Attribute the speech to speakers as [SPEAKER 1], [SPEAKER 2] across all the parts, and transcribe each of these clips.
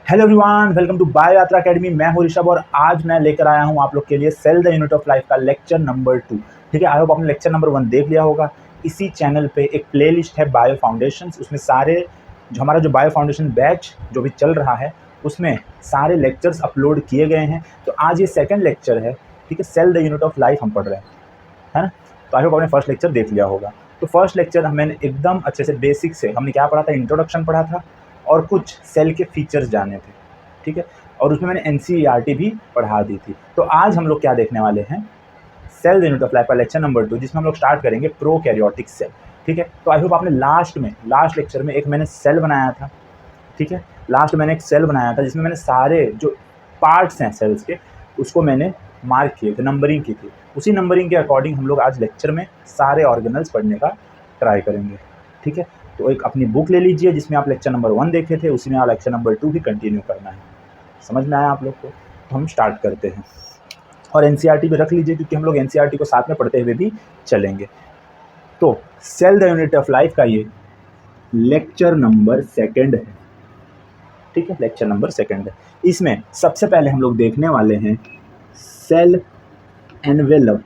[SPEAKER 1] Hello everyone, welcome to bio Yatra academy. मैं हूं ऋषभ और आज मैं लेकर आया हूं आप लोग के लिए cell the unit of life का लेक्चर नंबर 2। ठीक है, आई होप आपने लेक्चर नंबर 1 देख लिया होगा। इसी चैनल पे एक प्लेलिस्ट है बायो फाउंडेशंस, उसमें सारे जो हमारा जो बायो फाउंडेशन बैच जो भी चल रहा है उसमें सारे लेक्चर्स अपलोड किए गए हैं। तो आज ये सेकेंड लेक्चर है। ठीक है, cell the unit of life हम पढ़ रहे हैं, है ना। तो आई होप आपने फर्स्ट लेक्चर देख लिया होगा। तो फर्स्ट लेक्चर मैंने एकदम अच्छे से बेसिक से हमने क्या पढ़ा था, इंट्रोडक्शन पढ़ा था और कुछ सेल के फीचर्स जाने थे। ठीक है, और उसमें मैंने एनसीईआरटी भी पढ़ा दी थी। तो आज हम लोग क्या देखने वाले हैं, cell the unit of life का लेक्चर नंबर 2, जिसमें हम लोग स्टार्ट करेंगे प्रोकैरियोटिक सेल। ठीक है, तो आई होप आपने लास्ट लेक्चर में एक मैंने सेल बनाया था। ठीक है, लास्ट मैंने एक सेल बनाया था जिसमें मैंने सारे जो पार्ट्स हैं सेल्स के उसको मैंने मार्क किए थे, नंबरिंग की थी। उसी नंबरिंग के अकॉर्डिंग हम लोग आज लेक्चर में सारे ऑर्गेनल्स पढ़ने का ट्राई करेंगे। ठीक है, तो एक अपनी बुक ले लीजिए जिसमें आप लेक्चर नंबर 1 देखे थे, उसी में आप लेक्चर नंबर 2 भी कंटिन्यू करना है। समझ में आया आप लोग को? तो हम स्टार्ट करते हैं और एनसीईआरटी भी रख लीजिए क्योंकि हम लोग एनसीईआरटी को साथ में पढ़ते हुए भी चलेंगे। तो cell the unit of life का ये लेक्चर नंबर 2 है। ठीक है, लेक्चर नंबर 2 है। इसमें सबसे पहले हम लोग देखने वाले हैं सेल एनवेलप।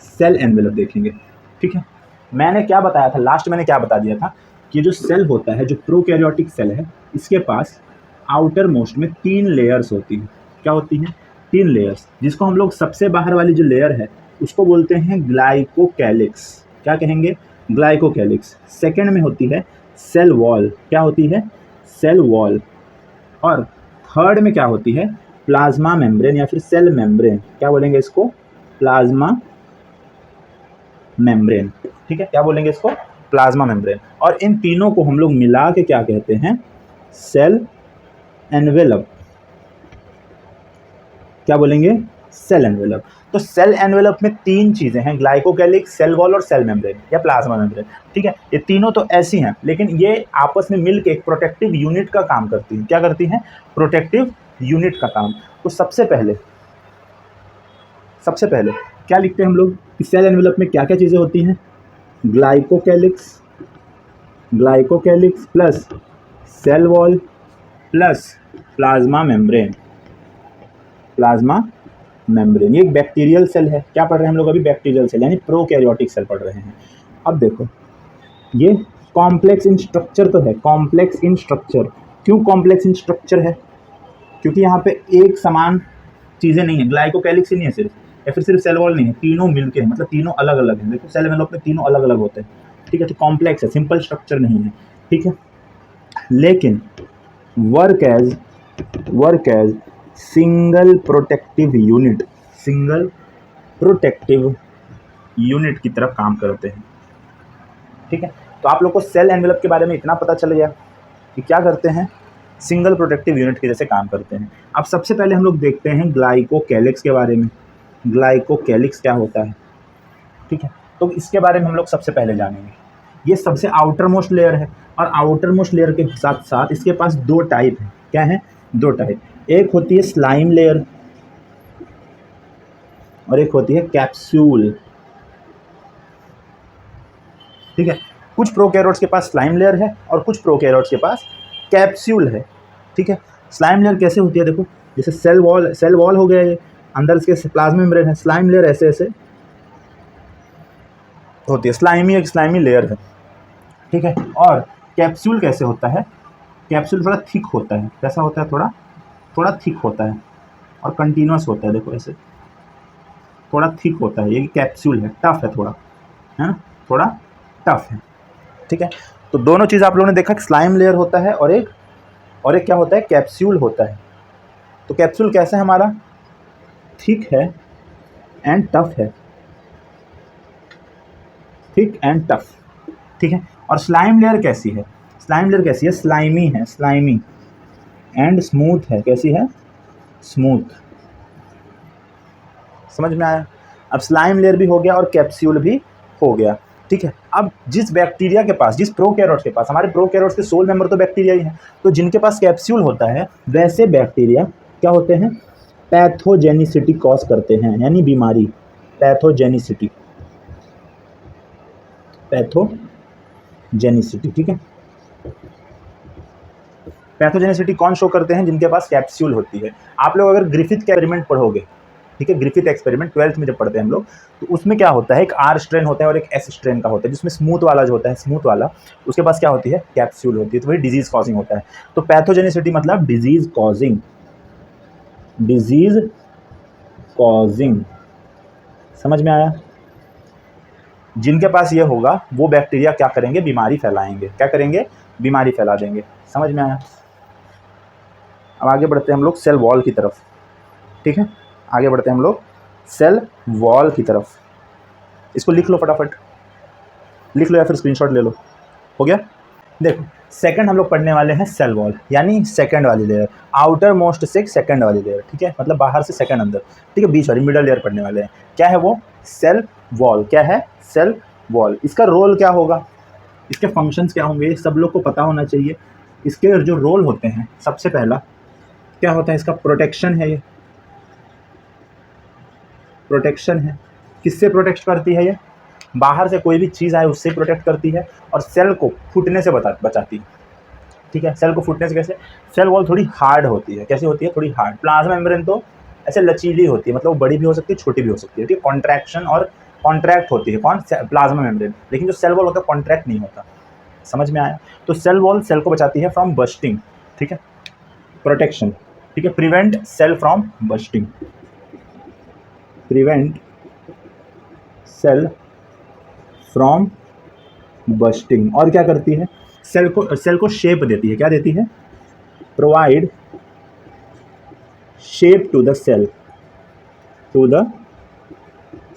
[SPEAKER 1] सेल एनवेलप देखेंगे। ठीक है, मैंने क्या बताया था लास्ट, मैंने क्या बता दिया था कि जो सेल होता है, जो प्रोकैरियोटिक सेल है, इसके पास आउटर मोस्ट में 3 लेयर्स होती हैं। क्या होती हैं? 3 लेयर्स, जिसको हम लोग सबसे बाहर वाली जो लेयर है उसको बोलते हैं ग्लाइकोकैलिक्स। क्या कहेंगे? ग्लाइकोकैलिक्स। सेकेंड में होती है सेल वॉल। क्या होती है? Cell wall. और थर्ड में क्या होती है? प्लाज्मा मेम्ब्रेन या फिर सेल मेम्ब्रेन। क्या बोलेंगे इसको? Plasma membrane. ठीक है, क्या बोलेंगे इसको? Plasma membrane. और इन तीनों को हम लोग मिला के क्या कहते हैं? Cell envelope. क्या बोलेंगे? Cell envelope. तो सेल एनवेलप में 3 चीजें हैं, ग्लाइकोकैलिक्स, सेल वॉल और सेल मेम्ब्रेन या प्लाज्मा मेम्ब्रेन। ठीक है, ये तीनों तो ऐसी हैं लेकिन ये आपस में मिलकर एक प्रोटेक्टिव यूनिट का काम करती हैं। क्या करती हैं? प्रोटेक्टिव यूनिट का काम। तो सबसे पहले क्या लिखते हैं हम लोग कि सेल एनवेलप में क्या क्या चीजें होती हैं? Glycocalyx plus cell wall plus plasma membrane. ये एक बैक्टीरियल सेल है। क्या पढ़ रहे हैं हम लोग अभी? बैक्टीरियल सेल यानी प्रोकैरियोटिक सेल पढ़ रहे हैं। अब देखो, ये कॉम्प्लेक्स इन स्ट्रक्चर तो है। कॉम्प्लेक्स इन स्ट्रक्चर क्यों कॉम्प्लेक्स इन स्ट्रक्चर है? क्योंकि यहाँ पे एक समान चीज़ें नहीं है। ग्लाइकोकैलिक्स ही नहीं है सिर्फ, या फिर सिर्फ सेल वॉल नहीं है, तीनों मिलके हैं, मतलब तीनों अलग अलग हैं। देखो सेल एनवेलप में तीनों अलग अलग होते हैं। ठीक है, तो कॉम्प्लेक्स है, सिंपल स्ट्रक्चर नहीं है। ठीक है, लेकिन work as single protective unit की तरफ काम करते हैं। ठीक है, तो आप लोग को सेल एनवेलप के बारे में इतना पता चल गया कि क्या करते हैं, सिंगल प्रोटेक्टिव यूनिट के जैसे काम करते हैं। अब सबसे पहले हम लोग देखते हैं ग्लाइकोकैलिक्स के बारे में। ग्लाइकोकैलिक्स क्या होता है? ठीक है, तो इसके बारे में हम लोग सबसे पहले जानेंगे। ये सबसे आउटर मोस्ट लेयर है और आउटर मोस्ट लेयर के साथ साथ इसके पास 2 टाइप है। क्या है? 2 टाइप। एक होती है स्लाइम लेयर और एक होती है कैप्सूल। ठीक है, कुछ प्रोकैरियोट्स के पास स्लाइम लेयर है और कुछ प्रोकैरियोट्स के पास कैप्सूल है। ठीक है, स्लाइम लेयर कैसे होती है? देखो, जैसे सेल वॉल हो गया, ये अंदर इसके प्लाज्मा मेम्ब्रेन है। स्लाइम लेयर ऐसे ऐसे होती है, स्लाइमी लेयर है। ठीक है, और कैप्सूल कैसे होता है? कैप्सूल थोड़ा थिक होता है। कैसा होता है? थोड़ा थिक होता है और कंटिन्यूस होता है। देखो ऐसे थोड़ा थिक होता है। ये कैप्सूल है, टफ है थोड़ा, है ना, थोड़ा टफ है। ठीक है, तो दोनों चीज़ आप लोगों ने देखा कि स्लाइम लेयर होता है और एक क्या होता है? कैप्सूल होता है। तो कैप्सूल कैसा है हमारा? थिक है एंड टफ है। Thick and tough. ठीक है, और स्लाइम लेयर कैसी है? स्लाइमी है, स्लाइमी एंड स्मूथ है। कैसी है? स्मूथ। समझ में आया? अब स्लाइम लेयर भी हो गया और कैप्सूल भी हो गया। ठीक है, अब जिस बैक्टीरिया के पास, जिस प्रोकैरियोट्स के पास, हमारे प्रोकैरियोट्स के सोल मेंबर तो बैक्टीरिया ही हैं, तो जिनके पास कैप्सूल होता है वैसे बैक्टीरिया क्या होते हैं? पैथोजेनिसिटी कॉज करते हैं, यानी बीमारी। पैथोजेनिसिटी। ठीक है, पैथोजेनिसिटी कौन शो करते हैं? जिनके पास कैप्सूल होती है। आप लोग अगर ग्रिफिथ का एक्सपेरिमेंट पढ़ोगे, ठीक है, ग्रिफिथ एक्सपेरिमेंट 12th में जब पढ़ते हैं हम लोग, तो उसमें क्या होता है, एक आर स्ट्रेन होता है और एक एस स्ट्रेन का होता है, जिसमें स्मूथ वाला जो होता है, स्मूथ वाला, उसके पास क्या होती है, कैप्सूल होती है, तो वही डिजीज कॉजिंग होता है। तो पैथोजेनिसिटी मतलब डिजीज कॉजिंग, डिजीज कॉजिंग, समझ में आया? जिनके पास ये होगा वो बैक्टीरिया क्या करेंगे, बीमारी फैलाएंगे। क्या करेंगे? बीमारी फैला देंगे। समझ में आया? अब आगे बढ़ते हैं हम लोग सेल वॉल की तरफ, ठीक है, आगे बढ़ते हैं हम लोग सेल वॉल की तरफ। इसको लिख लो फटाफट, लिख लो या फिर स्क्रीनशॉट ले लो। हो गया? देखो, सेकंड हम लोग पढ़ने वाले हैं सेल वॉल, यानी सेकंड वाली लेयर, आउटर मोस्ट से सेकंड वाली लेयर, ठीक है, मतलब बाहर से सेकंड अंदर, ठीक है, बीच वाली मिडल लेयर पढ़ने वाले हैं। क्या है वो? Cell wall. क्या है? Cell wall. इसका रोल क्या होगा, इसके फंक्शंस क्या होंगे, सब लोग को पता होना चाहिए। इसके जो रोल होते हैं, सबसे पहला क्या होता है, इसका प्रोटेक्शन है। ये प्रोटेक्शन है। किससे प्रोटेक्ट करती है? ये बाहर से कोई भी चीज़ आए उससे प्रोटेक्ट करती है, और सेल को फूटने से बचाती है, ठीक है। सेल को फूटने से कैसे? सेल वॉल थोड़ी हार्ड होती है। कैसी होती है? थोड़ी हार्ड। प्लाज्मा मेम्ब्रेन तो ऐसे लचीली होती है, मतलब वो बड़ी भी हो सकती है, छोटी भी हो सकती है, ठीक है, कॉन्ट्रैक्शन और कॉन्ट्रैक्ट होती है। कौन? Plasma membrane. लेकिन जो सेल वॉल होता है कॉन्ट्रैक्ट नहीं होता। समझ में आया? तो सेल वॉल सेल को बचाती है फ्रॉम बस्टिंग, ठीक है, प्रोटेक्शन, ठीक है, prevent cell from bursting, prevent cell from bursting. और क्या करती है? सेल को शेप देती है। क्या देती है? Provide shape to the cell, to the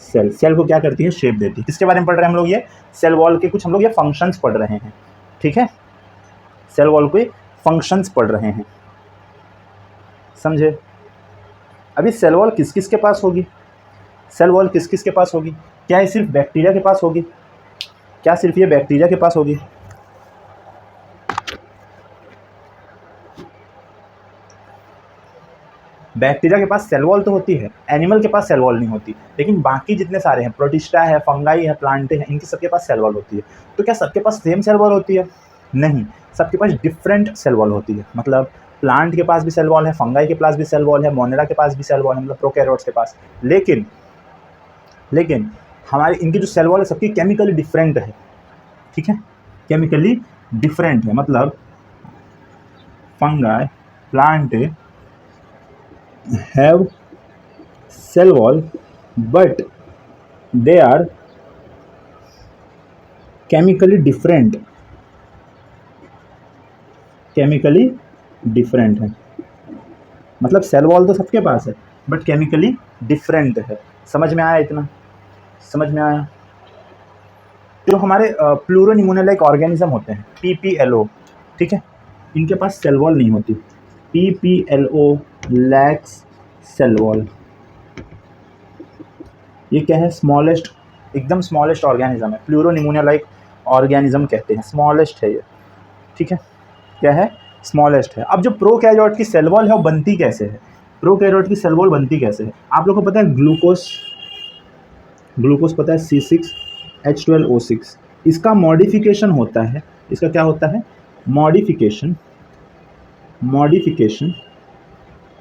[SPEAKER 1] cell. Cell को क्या करती है? शेप देती है। किसके बारे में पढ़ रहे हैं हम लोग? ये सेल वॉल के कुछ हम लोग ये फंक्शंस पढ़ रहे हैं, ठीक है, सेल वॉल के फंक्शंस पढ़ रहे हैं, समझे? अभी सेल वॉल किस किस के पास होगी? सेल वॉल किस किस के पास होगी? क्या ये सिर्फ बैक्टीरिया के पास होगी? क्या सिर्फ ये बैक्टीरिया के पास होगी? बैक्टीरिया के पास सेल वॉल तो होती है, एनिमल के पास सेल वॉल नहीं होती, लेकिन बाकी जितने सारे हैं, प्रोटिस्टा है, फंगाई है, प्लांटे हैं, इनके सबके पास सेल वॉल होती है। तो क्या सबके पास सेम सेल वॉल होती है? नहीं, सबके पास डिफरेंट सेल वॉल होती है। मतलब प्लांट के पास भी सेल वॉल है, फंगाई के पास भी सेल वॉल है, मोनेरा के पास भी सेल वॉल है, मतलब प्रोकैरियोट्स के पास। लेकिन हमारे इनकी जो सेल वॉल है सबकी केमिकली डिफरेंट है, ठीक है, केमिकली डिफरेंट है। मतलब fungi, plant have cell wall but they are chemically different, chemically different है। मतलब सेल वॉल तो सबके पास है बट केमिकली डिफरेंट है। समझ में आया? इतना समझ में आया? जो हमारे प्लूरोनिमोनियल ऑर्गेनिज्म होते हैं, PPLO, ठीक है, इनके पास सेल वॉल नहीं होती। PPLO lacks cell wall. ये क्या है? स्मॉलेस्ट, एकदम स्मॉलेस्ट ऑर्गेनिज्म है, प्लूरोनिमोनियल ऑर्गेनिज्म कहते हैं, स्मॉलेस्ट है ये, ठीक है। क्या है? स्मॉलेस्ट है। अब जो प्रोकैरियोट की सेल वॉल है वो बनती कैसे है? प्रोकैरियोट की सेल वॉल बनती कैसे है? आप लोगों को पता है ग्लूकोज पता है, C6H12O6, इसका मॉडिफिकेशन होता है। इसका क्या होता है? मॉडिफिकेशन,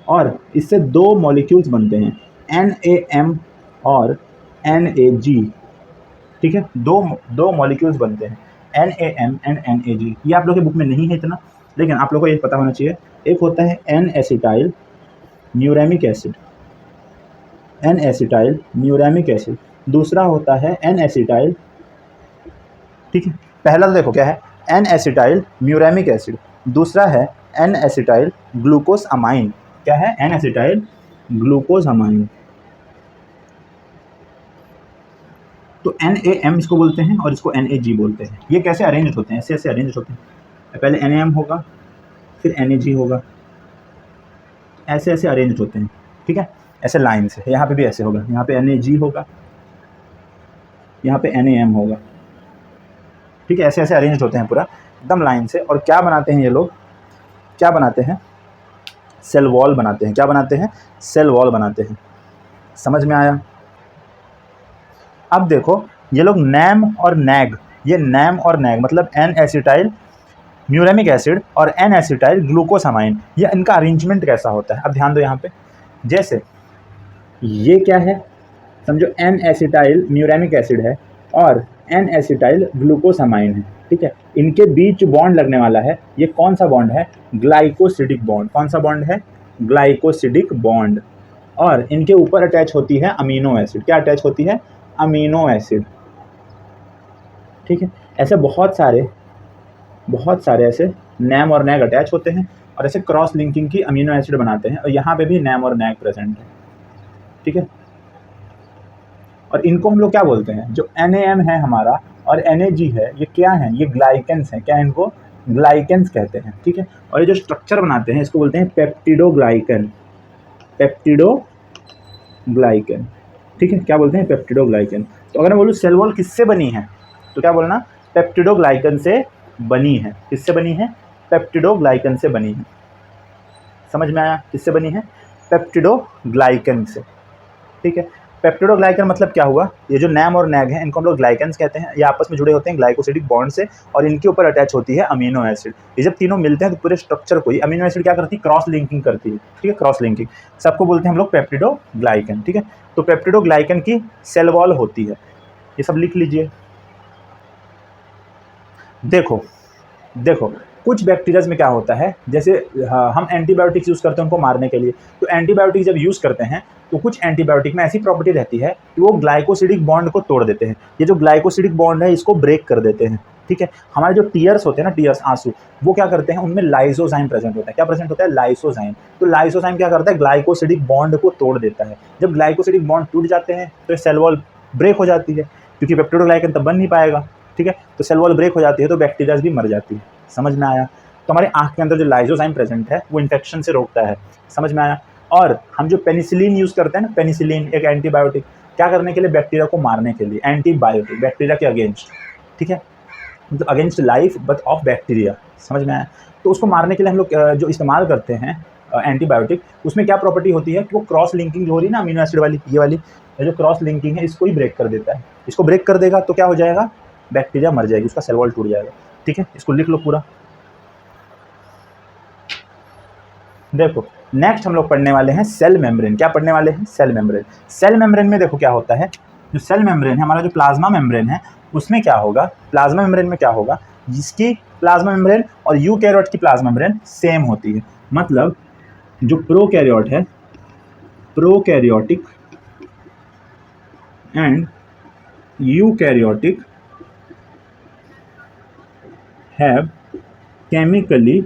[SPEAKER 1] और इससे दो मॉलिक्यूल्स बनते हैं, NAM और NAG, ठीक है, दो मॉलिक्यूल्स बनते हैं, NAM एंड NAG। ये आप लोग के बुक में नहीं है इतना, लेकिन आप लोग को ये पता होना चाहिए। एक होता है N-एसिटाइल न्यूरेमिक एसिड, दूसरा होता है N-एसिटाइल, ठीक है। पहला तो देखो क्या है, N-एसिटाइल म्यूरेमिक एसिड, दूसरा है N-एसिटाइल ग्लूकोज अमाइन। क्या है? N-एसिटाइल ग्लूकोज अमाइन। तो NAM इसको बोलते हैं और इसको NAG बोलते हैं। ये कैसे अरेंज होते हैं? ऐसे ऐसे अरेंज होते हैं, पहले NAM होगा फिर NAG होगा, ऐसे ऐसे अरेंज होते हैं, ठीक है, ऐसे लाइन से। यहाँ पे भी ऐसे होगा, यहाँ पे NAG होगा, यहाँ पे NAM होगा, ठीक है, ऐसे ऐसे अरेंज होते हैं पूरा एकदम लाइन से। और क्या बनाते हैं ये लोग? क्या बनाते हैं? सेल वॉल बनाते हैं। क्या बनाते हैं? सेल वॉल बनाते हैं। समझ में आया? अब देखो ये लोग NAM और NAG, ये NAM और NAG मतलब N-एसिटाइल म्यूरेमिक एसिड और एन एसिटाइल ग्लूकोसामाइन, ये इनका अरेंजमेंट कैसा होता है? अब ध्यान दो यहाँ पे, जैसे ये क्या है, समझो एन एसिटाइल म्यूरेमिक एसिड है और एन एसिटाइल ग्लूकोसामाइन है, ठीक है। इनके बीच बॉन्ड लगने वाला है, ये कौन सा बॉन्ड है? Glycosidic bond. कौन सा बॉन्ड है? Glycosidic bond. और इनके ऊपर अटैच होती है अमीनो एसिड। क्या अटैच होती है? अमीनो एसिड, ठीक है। ऐसे बहुत सारे ऐसे नैम और नैग अटैच होते हैं और ऐसे क्रॉस लिंकिंग की अमीनो एसिड बनाते हैं, और यहाँ पे भी नैम और नैग प्रेजेंट है, ठीक है। और इनको हम लोग क्या बोलते हैं? जो NAM है हमारा और NAG है, ये क्या है? ये ग्लाइकेंस हैं। क्या इनको? ग्लाइकेंस कहते हैं, ठीक है। और ये जो स्ट्रक्चर बनाते हैं इसको बोलते हैं पेप्टिडोग्लाइकन। पेप्टिडोग्लाइकन, ठीक है। क्या बोलते हैं? पेप्टिडोग्लाइकन। तो अगर मैं बोलूँ सेल वॉल किससे बनी है, तो क्या बोलना? पेप्टिडोग्लाइकन से बनी है। किससे बनी है? पेप्टिडोग्लाइकन से बनी है। समझ में आया? किससे बनी है? पेप्टिडोग्लाइकन से, ठीक है। पेप्टिडोग्लाइकन मतलब क्या हुआ? ये जो नैम और नैग हैं इनको हम लोग ग्लाइकेंस कहते हैं। ये आपस में जुड़े होते हैं ग्लाइकोसिडिक बॉन्ड से और इनके ऊपर अटैच होती है अमीनो एसिड। ये जब तीनों मिलते हैं तो पूरे स्ट्रक्चर को ही अमीनो एसिड क्या करती है? क्रॉस लिंकिंग करती है, ठीक है। क्रॉस लिंकिंग सबको बोलते हैं हम लोग पेप्टिडोग्लाइकन, ठीक है। तो पेप्टिडोग्लाइकन की सेल वॉल होती है, ये सब लिख लीजिए। देखो कुछ बैक्टीरियाज में क्या होता है, जैसे हम एंटीबायोटिक्स यूज़ करते हैं उनको मारने के लिए, तो एंटीबायोटिक जब यूज़ करते हैं तो कुछ एंटीबायोटिक में ऐसी प्रॉपर्टी रहती है कि वो ग्लाइकोसिडिक बॉन्ड को तोड़ देते हैं। ये जो ग्लाइकोसिडिक बॉन्ड है इसको ब्रेक कर देते हैं, ठीक है। हमारे जो टीयर्स होते हैं ना, टीयर्स आंसू, वो क्या करते हैं? उनमें लाइसोजाइम प्रेजेंट होता है। क्या प्रेजेंट होता है? लाइसोजाइम। तो लाइसोजाइम क्या करता है? ग्लाइकोसिडिक बॉन्ड को तोड़ देता है। जब ग्लाइकोसिडिक बॉन्ड टूट जाते हैं तो सेल वॉल ब्रेक हो जाती है, क्योंकि पेप्टिडोग्लाइकन तब बन नहीं पाएगा, ठीक है। तो सेल वॉल ब्रेक हो जाती है तो बैक्टीरियाज भी मर जाती है। समझ में आया? तो हमारे आँख के अंदर जो लाइसोजाइम प्रेजेंट है वो इन्फेक्शन से रोकता है। समझ में आया? और हम जो पेनिसिलिन यूज़ करते हैं ना, पेनिसिलिन एक एंटीबायोटिक, क्या करने के लिए? बैक्टीरिया को मारने के लिए। एंटीबायोटिक बैक्टीरिया के अगेंस्ट, ठीक है, मतलब against life but of bacteria. समझ में आया? तो उसको मारने के लिए हम लोग जो इस्तेमाल करते हैं एंटीबायोटिक, उसमें क्या प्रॉपर्टी होती है कि वो क्रॉस लिंकिंग जो हो रही है ना अमीनो एसिड वाली, ये वाली जो क्रॉस लिंकिंग है इसको ही ब्रेक कर देता है। इसको ब्रेक कर देगा तो क्या हो जाएगा? बैक्टीरिया मर जाएगी, उसका सेल वॉल टूट जाएगा, ठीक है। इसको लिख लो पूरा। देखो नेक्स्ट हम लोग पढ़ने वाले हैं सेल मेम्ब्रेन। क्या पढ़ने वाले हैं? Cell membrane. सेल मेम्ब्रेन में देखो क्या होता है, जो सेल मेम्ब्रेन है हमारा, जो प्लाज्मा मेम्ब्रेन है, उसमें क्या होगा? प्लाज्मा मेम्ब्रेन में क्या होगा? जिसकी प्लाज्मा मेम्ब्रेन और यूकैरियोट की प्लाज्मा मेम्ब्रेन सेम होती है। मतलब जो प्रोकैरियोट है, prokaryotic and eukaryotic have chemically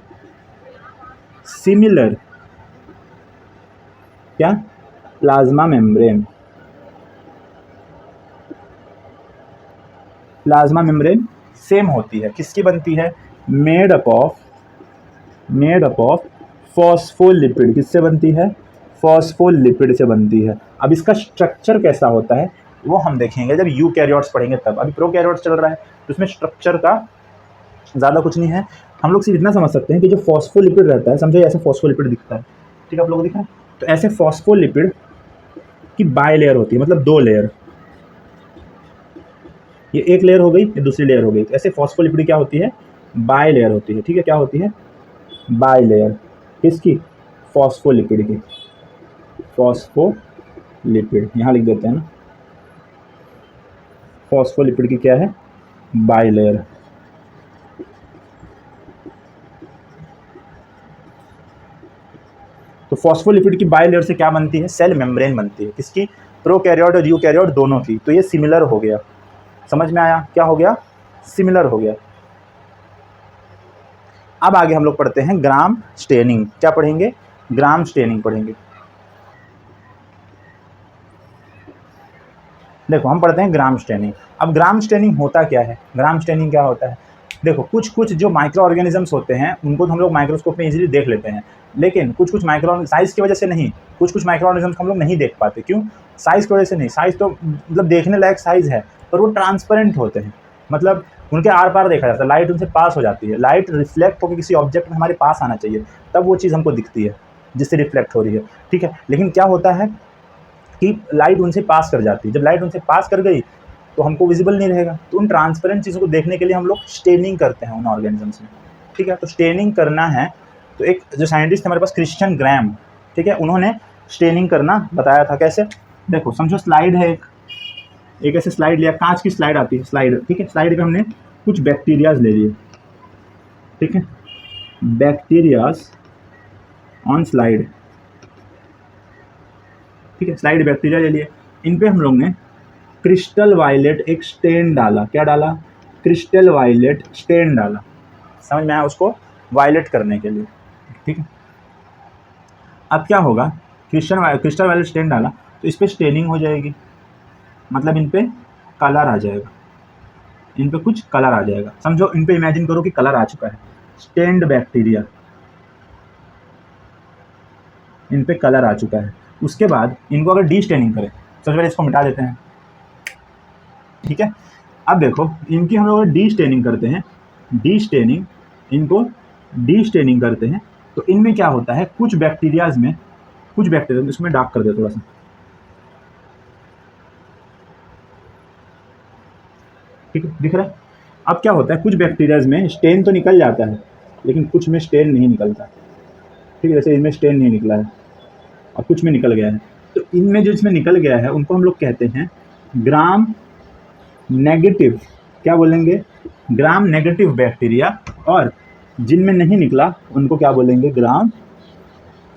[SPEAKER 1] similar क्या? Plasma membrane. Plasma membrane same होती है। किसकी बनती है? Made up of phospholipid. किससे बनती है? फॉस्फोलिपिड से बनती है। अब इसका स्ट्रक्चर कैसा होता है वो हम देखेंगे जब यूकैरियोट्स पढ़ेंगे तब। अभी प्रोकैरियोट्स चल रहा है तो इसमें स्ट्रक्चर का ज़्यादा कुछ नहीं है। हम लोग सिर्फ इतना समझ सकते हैं कि जो फॉस्फोलिपिड रहता है, समझो ऐसे फॉस्फोलिपिड दिखता है, ठीक है, आप लोगों को दिख रहा है? तो ऐसे फॉस्फोलिपिड की बाय लेयर होती है, मतलब 2 लेयर। ये एक लेयर हो गई, ये दूसरी लेयर हो गई। तो ऐसे फॉस्फोलिपिड क्या होती है? बाय लेयर होती है, ठीक है। क्या होती है? By layer. किसकी? फॉस्फोलिपिड की। फॉस्फोलिपिड यहाँ लिख देते हैं ना, फॉस्फोलिपिड की क्या है? By layer. तो फॉस्फोलिपिड की बाय लेयर से क्या बनती है? सेल मेम्ब्रेन बनती है। किसकी? प्रोकैरियोट और यूकैरियोट दोनों की। तो ये सिमिलर हो गया। समझ में आया? क्या हो गया? सिमिलर हो गया। अब आगे हम लोग पढ़ते हैं ग्राम स्टेनिंग। क्या पढ़ेंगे? ग्राम स्टेनिंग पढ़ेंगे। देखो हम पढ़ते हैं ग्राम स्टेनिंग। अब ग्राम स्टेनिंग होता क्या है? ग्राम स्टेनिंग क्या होता है? देखो कुछ जो माइक्रो ऑर्गेनिजम्स होते हैं उनको तो हम लोग माइक्रोस्कोप में इजीली देख लेते हैं, लेकिन कुछ माइक्रो साइज़ की वजह से नहीं, कुछ माइक्रो ऑर्गेनिजम्स को हम लोग नहीं देख पाते। क्यों? साइज़ की वजह से नहीं। साइज़ तो मतलब देखने लायक साइज़ है, पर वो ट्रांसपेरेंट होते हैं, मतलब उनके आर पार देखा जाता है, लाइट उनसे पास हो जाती है। लाइट रिफ्लेक्ट होकर किसी ऑब्जेक्ट में हमारे पास आना चाहिए, तब वो चीज़ हमको दिखती है जिससे रिफ्लेक्ट हो रही है, ठीक है। लेकिन क्या होता है कि लाइट उनसे पास कर जाती है। जब लाइट उनसे पास कर गई तो हमको विजिबल नहीं रहेगा। तो उन ट्रांसपेरेंट चीज़ों को देखने के लिए हम लोग स्टेनिंग करते हैं उन ऑर्गेनिजम्स में, ठीक है। तो स्टेनिंग करना है तो एक जो साइंटिस्ट हमारे पास क्रिश्चियन ग्राम, ठीक है, उन्होंने स्टेनिंग करना बताया था। कैसे, देखो समझो स्लाइड है, एक ऐसे स्लाइड लिया, कांच की स्लाइड आती है स्लाइड, ठीक है। स्लाइड पे हमने कुछ बैक्टीरियाज ले लिए, ठीक है, बैक्टीरियाज ऑन स्लाइड, ठीक है, स्लाइड बैक्टीरिया ले लिए। इन पे हम लोग ने क्रिस्टल वायलेट एक स्टेन डाला। क्या डाला? क्रिस्टल वायलेट स्टेन डाला। समझ में आया? उसको वायलेट करने के लिए, ठीक है। अब क्या होगा, क्रिस्टल वायलेट स्टेन डाला तो इस पर स्टेनिंग हो जाएगी, मतलब इन पे कलर आ जाएगा, इन पे कुछ कलर आ जाएगा। समझो इन पे इमेजिन करो कि कलर आ चुका है, स्टेन्ड बैक्टीरिया, इन पे कलर आ चुका है। उसके बाद इनको अगर डी स्टेनिंग करें, सबसे पहले इसको मिटा देते हैं, ठीक है। अब देखो इनकी हम लोग डी स्टेनिंग करते हैं, डी स्टेनिंग, इनको डी स्टेनिंग करते हैं तो इनमें क्या होता है, कुछ बैक्टीरियाज में, कुछ बैक्टीरिया, इसमें डार्क कर दे थोड़ा सा, ठीक है, दिख रहा है। अब क्या होता है, कुछ बैक्टीरियाज में स्टेन तो निकल जाता है लेकिन कुछ में स्टेन नहीं निकलता, ठीक है। जैसे इनमें स्टेन नहीं निकला है और कुछ में निकल गया है, तो इनमें जो इसमें निकल गया है उनको हम लोग कहते हैं ग्राम नेगेटिव। क्या बोलेंगे? ग्राम नेगेटिव बैक्टीरिया। और जिनमें नहीं निकला उनको क्या बोलेंगे? Gram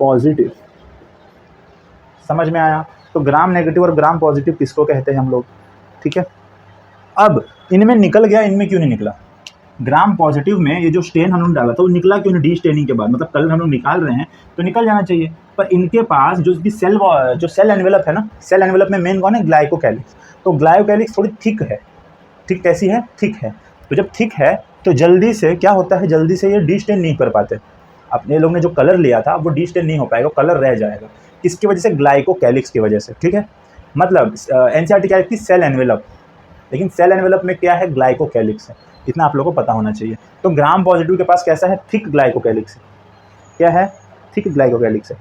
[SPEAKER 1] positive. समझ में आया? तो ग्राम नेगेटिव और ग्राम पॉजिटिव किसको कहते हैं हम लोग, ठीक है। अब इनमें निकल गया, इनमें क्यों नहीं निकला? ग्राम पॉजिटिव में ये जो स्टेन हम लोग डाला था वो निकला क्यों नहीं? डी स्टेनिंग के बाद, मतलब कलर हम लोग निकाल रहे हैं तो निकल जाना चाहिए, पर इनके पास जो सेल एनवेलप है ना, सेल एनवेलप में मेन कौन है? ग्लाइकोकैलिक्स। तो ग्लाइकोकैलिक्स थोड़ी थिक है, ठीक, कैसी है? थिक है। तो जब थिक है तो जल्दी से क्या होता है, जल्दी से ये डी स्टेन नहीं कर पाते। अपने लोग ने जो कलर लिया था वो डी स्टेन नहीं हो पाएगा, कलर रह जाएगा। किसकी वजह से? ग्लाइकोकैलिक्स की वजह से, ठीक है। मतलब एनसीईआरटी क्या लिखती? सेल एनवेलप, लेकिन सेल एनवेलप में क्या है? ग्लाइकोकैलिक्स है। इतना आप लोगों को पता होना चाहिए। तो ग्राम पॉजिटिव के पास कैसा है? थिक ग्लाइकोकैलिक्स है। क्या है? थिक ग्लाइकोकैलिक्स है।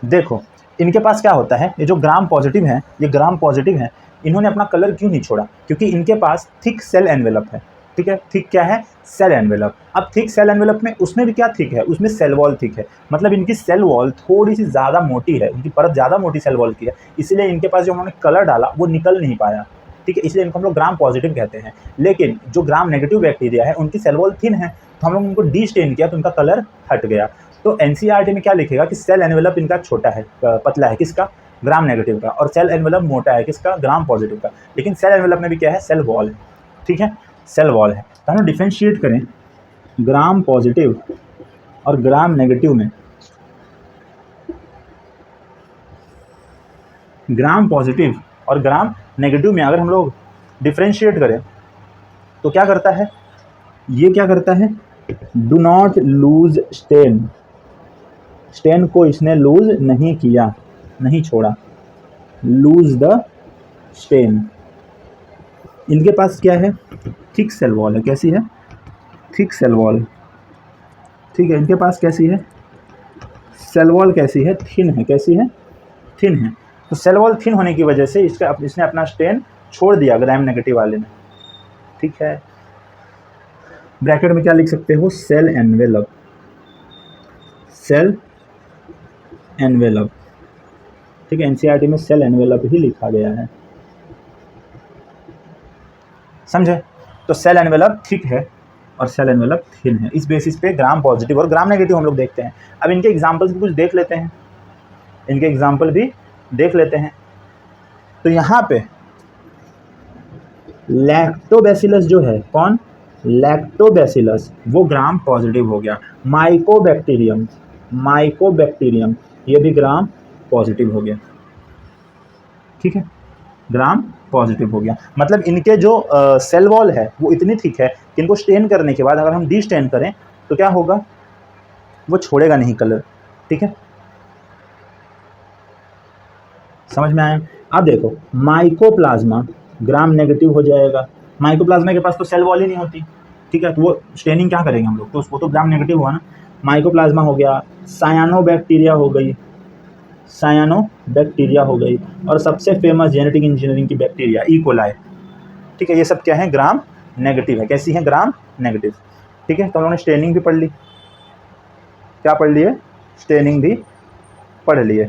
[SPEAKER 1] देखो इनके पास क्या होता है, ये जो ग्राम पॉजिटिव है, ये ग्राम पॉजिटिव है, इन्होंने अपना कलर क्यों नहीं छोड़ा? क्योंकि इनके पास थिक सेल एनवेलप है, ठीक है। थिक क्या है? Cell envelope. अब थिक सेल एनवेलप में उसमें भी क्या थिक है? उसमें सेल वॉल थिक है, मतलब इनकी सेल वॉल थोड़ी सी ज़्यादा मोटी है, उनकी परत ज़्यादा मोटी सेल वॉल की है, इसलिए इनके पास जो उन्होंने कलर डाला वो निकल नहीं पाया, ठीक है। इसलिए इनको हम लोग ग्राम पॉजिटिव कहते हैं। लेकिन जो ग्राम नेगेटिव बैक्टीरिया है उनकी सेल वॉल थिन है, तो हम लोग उनको डी स्टेन किया तो उनका कलर हट गया। तो एनसीईआरटी में क्या लिखेगा कि सेल एनवेलप इनका छोटा है, पतला है, किसका? ग्राम नेगेटिव का। और सेल एनवेलप मोटा है, किसका? ग्राम पॉजिटिव का। लेकिन सेल एनवेलप में भी क्या है? सेल वॉल है, ठीक है, सेल वॉल है। तो हम डिफ्रेंशिएट करें ग्राम पॉजिटिव और ग्राम नेगेटिव में, ग्राम पॉजिटिव और ग्राम नेगेटिव में अगर हम लोग डिफ्रेंशिएट करें तो क्या करता है, ये क्या करता है? Do not lose stain, stain को इसने लूज नहीं किया, नहीं छोड़ा, लूज द स्टेन। इनके पास क्या है? थिक सेल वॉल है। कैसी है? थिक सेल वॉल, ठीक है। इनके पास कैसी है? सेल वॉल कैसी है? थिन है। कैसी है? थिन है। तो सेल वॉल थिन होने की वजह से इसने अपना स्टेन छोड़ दिया ग्राम नेगेटिव वाले ने, ठीक है। ब्रैकेट में क्या लिख सकते हो? सेल एनवेलप, सेल एनवेलप, ठीक है। एनसीईआरटी में सेल एनवेलप ही लिखा गया है, समझे? तो सेल एनवेलप थिक है और सेल एनवेलप थिन है। इस बेसिस पे ग्राम पॉजिटिव और ग्राम नेगेटिव हम लोग देखते हैं। अब इनके एग्जाम्पल्स भी कुछ देख लेते हैं, इनके एग्जाम्पल भी देख लेते हैं। तो यहाँ पे लैक्टोबैसिलस जो है, कौन? लैक्टोबैसिलस, वो ग्राम पॉजिटिव हो गया। माइकोबैक्टीरियम, माइकोबैक्टीरियम ये भी ग्राम पॉजिटिव हो गया, ठीक है, ग्राम पॉजिटिव हो गया। मतलब इनके जो सेल वॉल है वो इतनी थिक है कि इनको स्टेन करने के बाद अगर हम डी स्टेन करें तो क्या होगा? वो छोड़ेगा नहीं कलर, ठीक है। समझ में आया? अब देखो माइकोप्लाज्मा ग्राम नेगेटिव हो जाएगा। माइकोप्लाज्मा के पास तो सेल वॉल ही नहीं होती, ठीक है, तो वो स्टेनिंग क्या करेंगे हम लोग? तो उसको तो ग्राम नेगेटिव हुआ ना। माइकोप्लाज्मा हो गया, सायानोबैक्टीरिया हो गई, सायानोबैक्टीरिया हो गई, और सबसे फेमस जेनेटिक इंजीनियरिंग की बैक्टीरिया ई कोलाई, ठीक है। ये सब क्या है? ग्राम नेगेटिव है। कैसी है? ग्राम नेगेटिव, ठीक है। तो हम लोगों ने स्टेनिंग भी पढ़ ली, क्या पढ़ लिए, स्टेनिंग भी पढ़ लिए,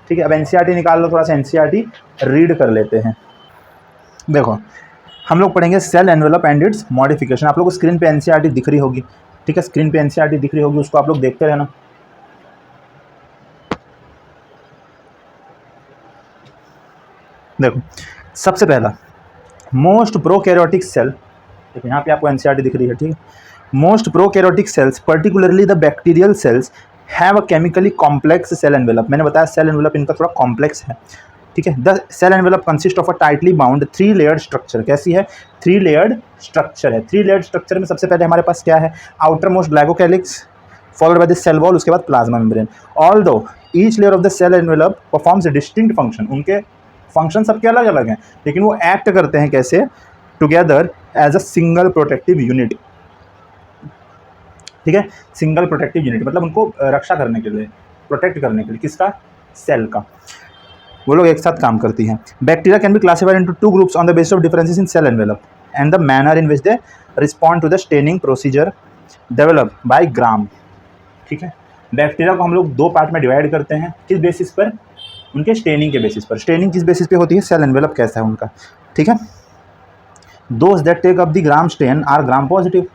[SPEAKER 1] ठीक है। अब एनसीईआरटी निकाल लो, थोड़ा सा एनसीईआरटी रीड कर लेते हैं। देखो हम लोग पढ़ेंगे cell envelope and its modification. आप लोग को स्क्रीन पे एनसीईआरटी दिख रही होगी, ठीक है, स्क्रीन पे एनसीईआरटी दिख रही होगी, उसको आप लोग देखते रहना। देखो सबसे पहला मोस्ट प्रोकैरियोटिक सेल, देखो यहाँ पे आपको एनसीईआरटी दिख रही है, ठीक है। Most prokaryotic cells particularly the bacterial cells have a chemically complex cell envelope. मैंने बताया सेल एनवेलप इनका थोड़ा कॉम्प्लेक्स है, ठीक है। The cell envelope consist of a tightly bound 3 layered structure. कैसी है, 3 लेयर्ड स्ट्रक्चर है। 3 लेयर्ड स्ट्रक्चर में सबसे पहले हमारे पास क्या है, outer most glycocalyx followed by the cell wall, उसके बाद plasma membrane. Although each layer of the cell envelope performs distinct function, उनके फंक्शन सबके अलग अलग हैं, लेकिन वो एक्ट करते हैं कैसे, together as a single protective unit, ठीक है। सिंगल प्रोटेक्टिव यूनिट मतलब उनको रक्षा करने के लिए, प्रोटेक्ट करने के लिए, किसका, सेल का, वो लोग एक साथ काम करती हैं। Bacteria can be classified into 2 groups on the basis of differences in cell envelope and the manner in which they respond to the staining procedure develop by Gram, ठीक है। बैक्टीरिया को हम लोग 2 पार्ट में डिवाइड करते हैं, किस basis पर, उनके स्टेनिंग के बेसिस पर। स्टेनिंग किस बेसिस पे होती है, सेल एनवेलप कैसा है उनका, ठीक है। Those that take up the gram stain are gram positive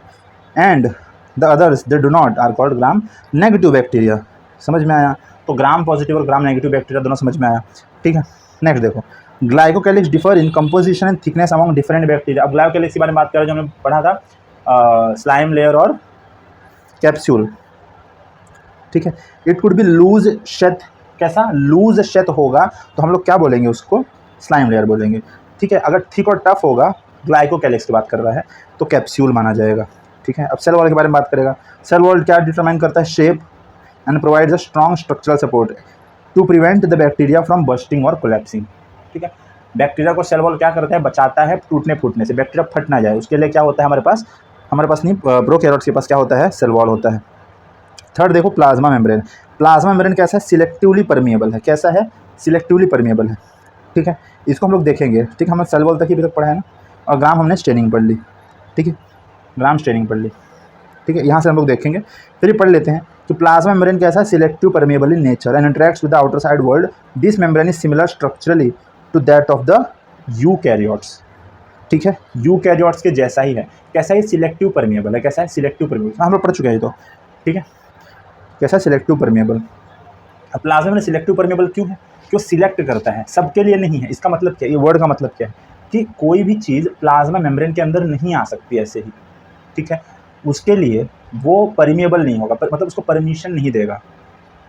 [SPEAKER 1] and the others they do not are called gram negative bacteria. समझ में आया, तो ग्राम पॉजिटिव और ग्राम नेगेटिव बैक्टीरिया दोनों समझ में आया, ठीक है। नेक्स्ट देखो glycocalyx differ in composition and thickness among different bacteria. अब ग्लाइकोकैलिक्स के बारे में बात करें जो हमने पढ़ा था, स्लाइम लेयर और कैप्सूल, ठीक है। It could be loose Sheth, कैसा, लूज शेथ होगा तो हम लोग क्या बोलेंगे उसको, स्लाइम लेयर बोलेंगे, ठीक है। अगर थिक और टफ होगा, ग्लाइकोकैलिक्स की बात कर रहा है, तो कैप्सूल माना जाएगा, ठीक है। अब सेल वॉल के बारे में बात करेगा। सेल वॉल क्या डिटरमाइन करता है, shape and provides a strong structural support to prevent the bacteria from bursting और कोलैप्सिंग, ठीक है। बैक्टीरिया को सेल वॉल क्या करता है, बचाता है टूटने फूटने से, बैक्टीरिया फट ना जाए, उसके लिए क्या होता है हमारे पास नहीं, प्रोकैरियोट्स के पास क्या होता है, सेल वॉल होता है। थर्ड देखो प्लाज्मा मेम्ब्रेन। प्लाज्मा मेम्ब्रेन कैसा है, सिलेक्टिवली परमिएबल है, कैसा है, सिलेक्टिवली परमिएबल है, ठीक है। इसको हम लोग देखेंगे, ठीक है। हमने सेल वॉल तक ही अभी तक पढ़ा है ना, और ग्राम हमने स्टेनिंग पढ़ ली, ठीक है, ग्राम स्टेनिंग पढ़ ली, ठीक है। यहाँ से हम लोग देखेंगे, फिर पढ़ लेते हैं कि प्लाज्मा मेम्ब्रेन कैसा है, selective permeable in nature and interacts with the outer side world. This membrane is similar structurally to that of the eukaryotes, ठीक है। यूकैरियोट्स के जैसा ही है, कैसा है, सिलेक्टिव परमिएबल है, कैसा है, सिलेक्टिव परमिएबल, हम लोग पढ़ चुके हैं तो, ठीक है। कैसा, सिलेक्टिव परमिएबल। अब प्लाज्मा में सिलेक्टिव परमिएबल क्यों है, क्यों सिलेक्ट करता है, सबके लिए नहीं है। इसका मतलब क्या है, ये वर्ड का मतलब क्या है कि कोई भी चीज़ प्लाज्मा मेम्ब्रेन के अंदर नहीं आ सकती ऐसे ही, ठीक है। उसके लिए वो परमिएबल नहीं होगा, मतलब उसको परमिशन नहीं देगा।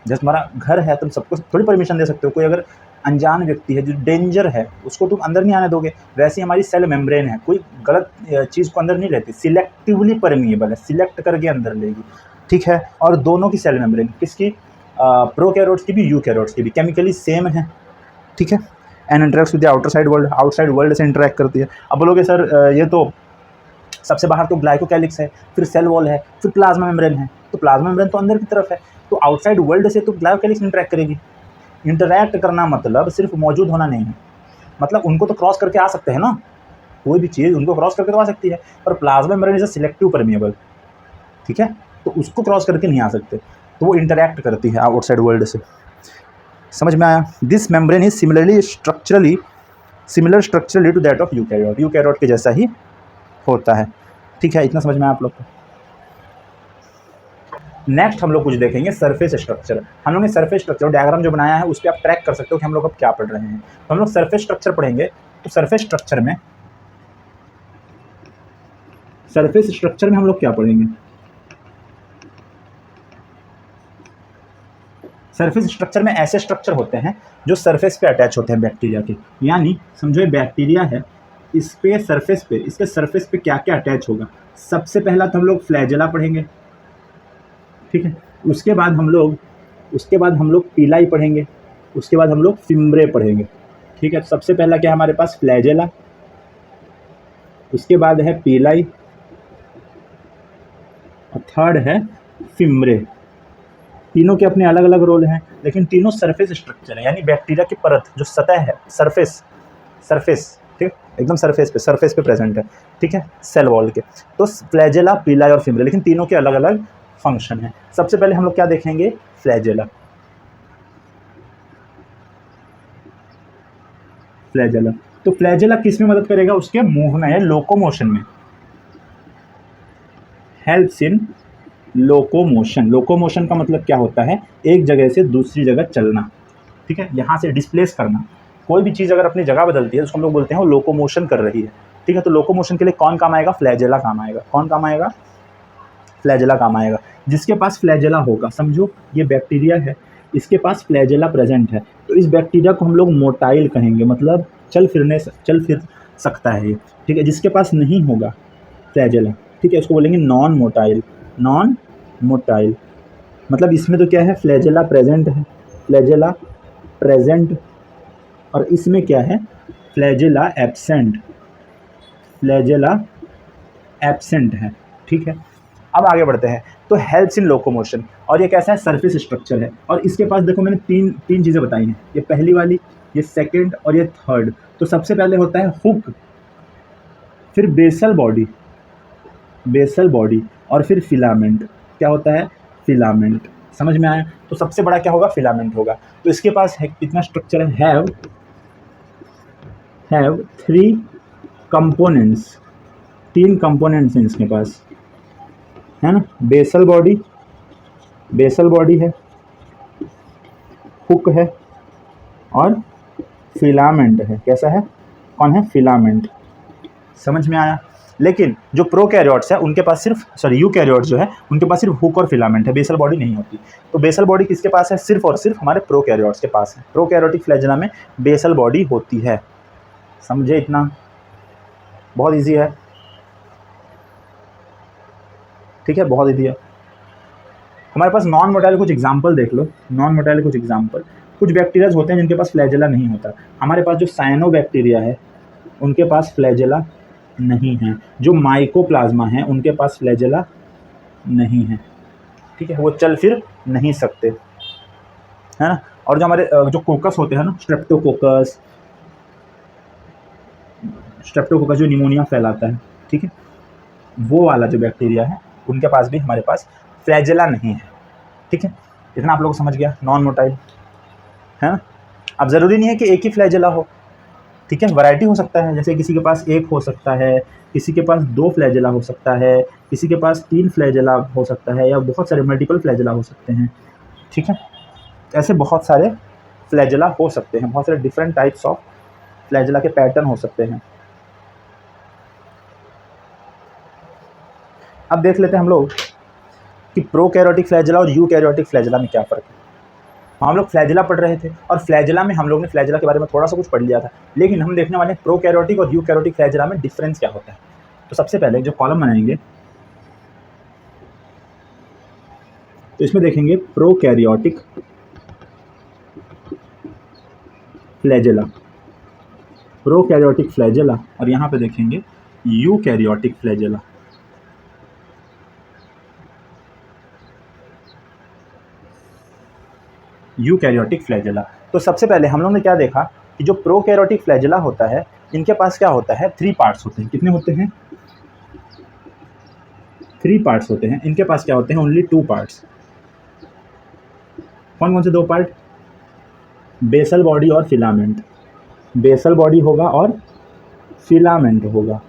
[SPEAKER 1] जैसे तुम्हारा घर है, तुम सबको थोड़ी परमिशन दे सकते हो, कोई अगर अनजान व्यक्ति है जो डेंजर है उसको तुम अंदर नहीं आने दोगे, वैसे ही हमारी सेल मेम्ब्रेन है, कोई गलत चीज़ को अंदर नहीं लेती, सिलेक्टिवली परमिएबल है, सिलेक्ट करके अंदर लेगी, ठीक है। और दोनों की सेल मेम्ब्रेन, किसकी, प्रोकैरियोट्स की भी यूकैरियोट्स की भी, केमिकली सेम है, ठीक है। And interacts with the outer side world, outside world से इंटरेक्ट करती है। अब बोलोगे सर ये तो सबसे बाहर तो ग्लाइकोकैलिक्स है, फिर सेल वॉल है, फिर प्लाज्मा मेम्ब्रेन है, तो प्लाज्मा मेम्ब्रेन तो अंदर की तरफ है, तो आउटसाइड वर्ल्ड से तो ग्लाइकोकैलिक्स इंटरेक्ट करेगी। इंटरैक्ट करना मतलब सिर्फ मौजूद होना नहीं है, मतलब उनको तो क्रॉस करके आ सकते हैं ना, कोई भी चीज़ उनको क्रॉस करके तो आ सकती है, पर plasma membrane is a selective permeable, ठीक है, तो उसको क्रॉस करके नहीं आ सकते, तो वो इंटरैक्ट करती है आउटसाइड वर्ल्ड से। समझ में आया। This membrane is similar structurally to that of eukaryote, eukaryote के जैसा ही होता है, ठीक है। इतना समझ में आया आप लोग को। नेक्स्ट हम लोग कुछ देखेंगे सरफेस स्ट्रक्चर। हम लोग ने सरफेस स्ट्रक्चर डायग्राम जो बनाया है उस पर आप ट्रैक कर सकते हो कि हम लोग अब क्या पढ़ रहे हैं। तो हम लोग सरफेस स्ट्रक्चर पढ़ेंगे, तो सरफेस स्ट्रक्चर में हम लोग क्या पढ़ेंगे, सरफेस स्ट्रक्चर में ऐसे स्ट्रक्चर होते हैं जो सरफेस पे अटैच होते हैं बैक्टीरिया के, यानी समझो बैक्टीरिया है, इस पे सरफेस पे, इसके सरफेस पे क्या क्या अटैच होगा। सबसे पहला तो हम लोग फ्लैजेला पढ़ेंगे, ठीक है। उसके बाद हम लोग पीलाई पढ़ेंगे, उसके बाद हम लोग फिम्ब्रे पढ़ेंगे, ठीक है। सबसे पहला क्या है हमारे पास, फ्लैजेला, उसके बाद है पीलाई, और थर्ड है फिम्ब्रे। तीनों के अपने अलग अलग रोल हैं, लेकिन तीनों सरफेस स्ट्रक्चर है, यानी बैक्टीरिया की परत जो सतह है, सरफेस, ठीक, एकदम सरफेस पे प्रेजेंट है, ठीक है, सेल वॉल के। तो फ्लैजेला, पीलाई और फिमरे, लेकिन तीनों के अलग अलग फंक्शन है। सबसे पहले हम लोग क्या देखेंगे, फ्लैजेला। फ्लैजेला, तो फ्लैजेला किस में मदद करेगा, उसके मूवमेंट है, लोकोमोशन में, हेल्प्स इन लोकोमोशन। लोकोमोशन का मतलब क्या होता है, एक जगह से दूसरी जगह चलना, ठीक है, यहाँ से डिस्प्लेस करना। कोई भी चीज़ अगर अपनी जगह बदलती है तो उसको हम लोग बोलते हैं वो लोकोमोशन कर रही है, ठीक है। तो लोकोमोशन के लिए कौन काम आएगा, फ्लैजेला काम आएगा। कौन काम आएगा, फ्लैजेला काम आएगा। जिसके पास फ्लैजेला होगा, समझो ये बैक्टीरिया है, इसके पास फ्लैजेला प्रेजेंट है, तो इस बैक्टीरिया को हम लोग मोटाइल कहेंगे, मतलब चल फिर सकता है ये, ठीक है। जिसके पास नहीं होगा फ्लैजेला, ठीक है, उसको बोलेंगे नॉन मोटाइल। नॉन मोटाइल मतलब इसमें तो क्या है, फ्लैजेला प्रेजेंट है, फ्लैजेला प्रेजेंट, और इसमें क्या है, फ्लैजेला एब्सेंट, फ्लैजेला एब्सेंट है, ठीक है। अब आगे बढ़ते हैं। तो हेल्प्स इन लोकोमोशन, और ये कैसा है, सरफेस स्ट्रक्चर है। और इसके पास देखो मैंने तीन चीज़ें बताई हैं, ये पहली वाली, ये सेकंड और ये थर्ड। तो सबसे पहले होता है हुक, फिर बेसल बॉडी और फिर फिलामेंट। क्या होता है, फिलामेंट। समझ में आया। तो सबसे बड़ा क्या होगा, फिलामेंट होगा। तो इसके पास है कितना स्ट्रक्चर है, हैव 3 कंपोनेंट्स, 3 कंपोनेंट्स हैं इसके पास, है ना। बेसल बॉडी है, हुक है और फिलामेंट है। कैसा है, कौन है, फिलामेंट। समझ में आया। लेकिन जो प्रोकैरियोट्स है उनके पास यूकैरियोट्स जो है उनके पास सिर्फ हुक और फिलामेंट है, बेसल बॉडी नहीं होती। तो बेसल बॉडी किसके पास है, सिर्फ और सिर्फ हमारे प्रोकैरियोट्स के पास है। प्रोकैरियोटिक फ्लैजेला में बेसल बॉडी होती है। समझे, इतना बहुत ईजी है, ठीक है, बहुत ईजी है। हमारे पास नॉन मोटाइल कुछ एग्जाम्पल देख लो। नॉन मोटाइल कुछ एग्जाम्पल, कुछ बैक्टीरियाज होते हैं जिनके पास फ्लैजेला नहीं होता। हमारे पास जो साइनोबैक्टीरिया है उनके पास फ्लैजेला नहीं है, जो माइकोप्लाज्मा है उनके पास फ्लैजेला नहीं है, ठीक है, वो चल फिर नहीं सकते, है ना। और जो हमारे जो कोकस होते हैं ना, स्ट्रेप्टोकोकस जो निमोनिया फैलाता है, ठीक है, वो वाला जो बैक्टीरिया है उनके पास भी हमारे पास फ्लैजेला नहीं है, ठीक है। इतना आप लोग समझ गया, नॉन मोटाइल, है ना। अब ज़रूरी नहीं है कि एक ही फ्लैजेला हो, ठीक है, वैरायटी हो सकता है। जैसे किसी के पास एक हो सकता है, किसी के पास 2 फ्लैजेला हो सकता है, किसी के पास 3 फ्लैजेला हो सकता है, या बहुत सारे मल्टीपल फ्लैजेला हो सकते हैं, ठीक है। ऐसे बहुत सारे फ्लैजेला हो सकते हैं, बहुत सारे डिफरेंट टाइप्स ऑफ फ्लैजेला के पैटर्न हो सकते हैं। अब देख लेते हैं हम लोग कि प्रोकैरियोटिक फ्लैजेला और यूकैरियोटिक फ्लैजेला में क्या फ़र्क है। हम लोग फ्लैजेला पढ़ रहे थे और फ्लैजेला में हम लोग ने फ्लैजेला के बारे में थोड़ा सा कुछ पढ़ लिया था, लेकिन हम देखने वाले हैं प्रोकैरियोटिक और यूकैरियोटिक फ्लैजेला में डिफरेंस क्या होता है। तो सबसे पहले जो कॉलम बनाएंगे तो इसमें देखेंगे प्रोकैरियोटिक फ्लैजेला, और यहाँ पे देखेंगे यूकैरियोटिक फ्लैजेला। Eukaryotic flagella. तो सबसे पहले हम लोग ने क्या देखा कि जो प्रोकैरियोटिक फ्लैजेला होता है इनके पास क्या होता है, 3 पार्ट्स होते हैं। कितने होते हैं, 3 पार्ट्स होते हैं। इनके पास क्या होते हैं, ओनली 2 पार्ट्स। कौन कौन से 2 पार्ट, बेसल बॉडी और फिलामेंट। बेसल बॉडी होगा और फिलामेंट होगा,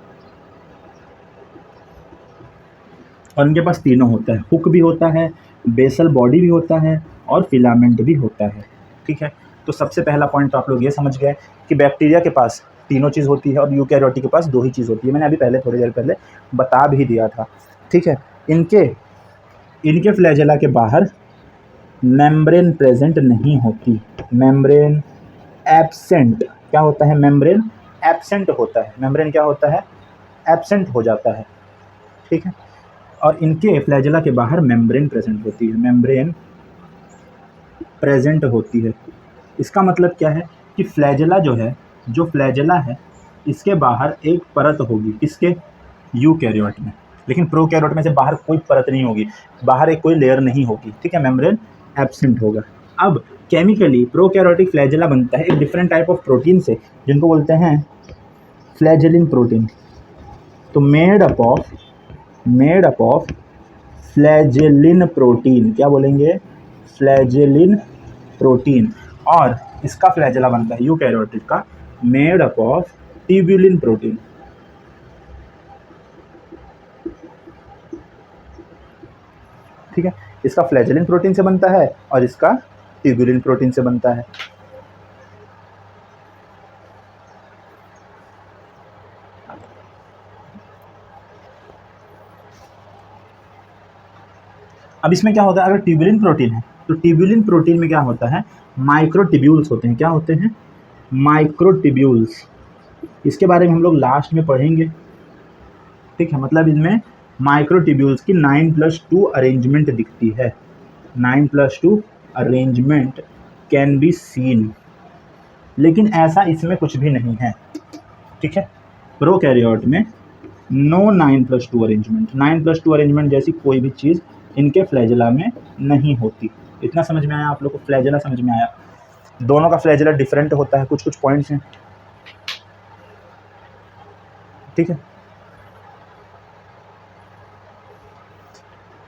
[SPEAKER 1] और इनके पास तीनों होता है, हुक भी होता है, बेसल बॉडी भी होता है और फिलामेंट भी होता है, ठीक है। तो सबसे पहला पॉइंट तो आप लोग ये समझ गए कि बैक्टीरिया के पास तीनों चीज़ होती है और यूकैरियोटिक के पास 2 ही चीज़ होती है। मैंने अभी पहले थोड़ी देर पहले बता भी दिया था, ठीक है। इनके फ्लैजेला के बाहर मेम्ब्रेन प्रेजेंट नहीं होती, मेम्ब्रेन एब्सेंट। क्या होता है, मेम्ब्रेन एब्सेंट होता है। मेम्ब्रेन क्या होता है, एब्सेंट हो जाता है, ठीक है। और इनके फ्लैजेला के बाहर मेम्ब्रेन प्रेजेंट होती है, मेम्ब्रेन प्रेजेंट होती है। इसका मतलब क्या है कि फ्लैजेला जो फ्लैजेला है इसके बाहर एक परत होगी, किसके, यूकैरियोट में। लेकिन प्रोकैरियोट में से बाहर कोई परत नहीं होगी, बाहर एक कोई लेयर नहीं होगी, ठीक है, मेम्ब्रेन एब्सेंट होगा। अब केमिकली प्रोकैरियोटिक फ्लैजेला बनता है एक डिफरेंट टाइप ऑफ प्रोटीन से, जिनको बोलते हैं फ्लैजेलिन प्रोटीन। तो मेड अप ऑफ फ्लैजेलिन प्रोटीन, क्या बोलेंगे, फ्लैजेलिन प्रोटीन। और इसका फ्लैजेला बनता है यूकैरियोटिक का made up of tubulin protein. ठीक है, इसका फ्लैजेलिन प्रोटीन से बनता है और इसका ट्यूबुलिन प्रोटीन से बनता है। अब इसमें क्या होता है, अगर ट्यूबुलिन प्रोटीन है तो ट्यूबुलिन प्रोटीन में क्या होता है, माइक्रोट्यूब्यूल्स होते हैं। क्या होते हैं, माइक्रोट्यूब्यूल्स। इसके बारे में हम लोग लास्ट में पढ़ेंगे। ठीक है, मतलब इनमें माइक्रोट्यूब्यूल्स की 9+2 अरेंजमेंट दिखती है। 9+2 अरेंजमेंट कैन बी सीन, लेकिन ऐसा इसमें कुछ भी नहीं है। ठीक है, प्रोकैरियोट में नो 9+2 अरेंजमेंट। 9+2 अरेंजमेंट जैसी कोई भी चीज़ इनके फ्लैजेला में नहीं होती। इतना समझ में आया आप लोग को, फ्लैजेला समझ में आया। दोनों का फ्लैजेला डिफरेंट होता है, कुछ कुछ पॉइंट्स हैं। ठीक है,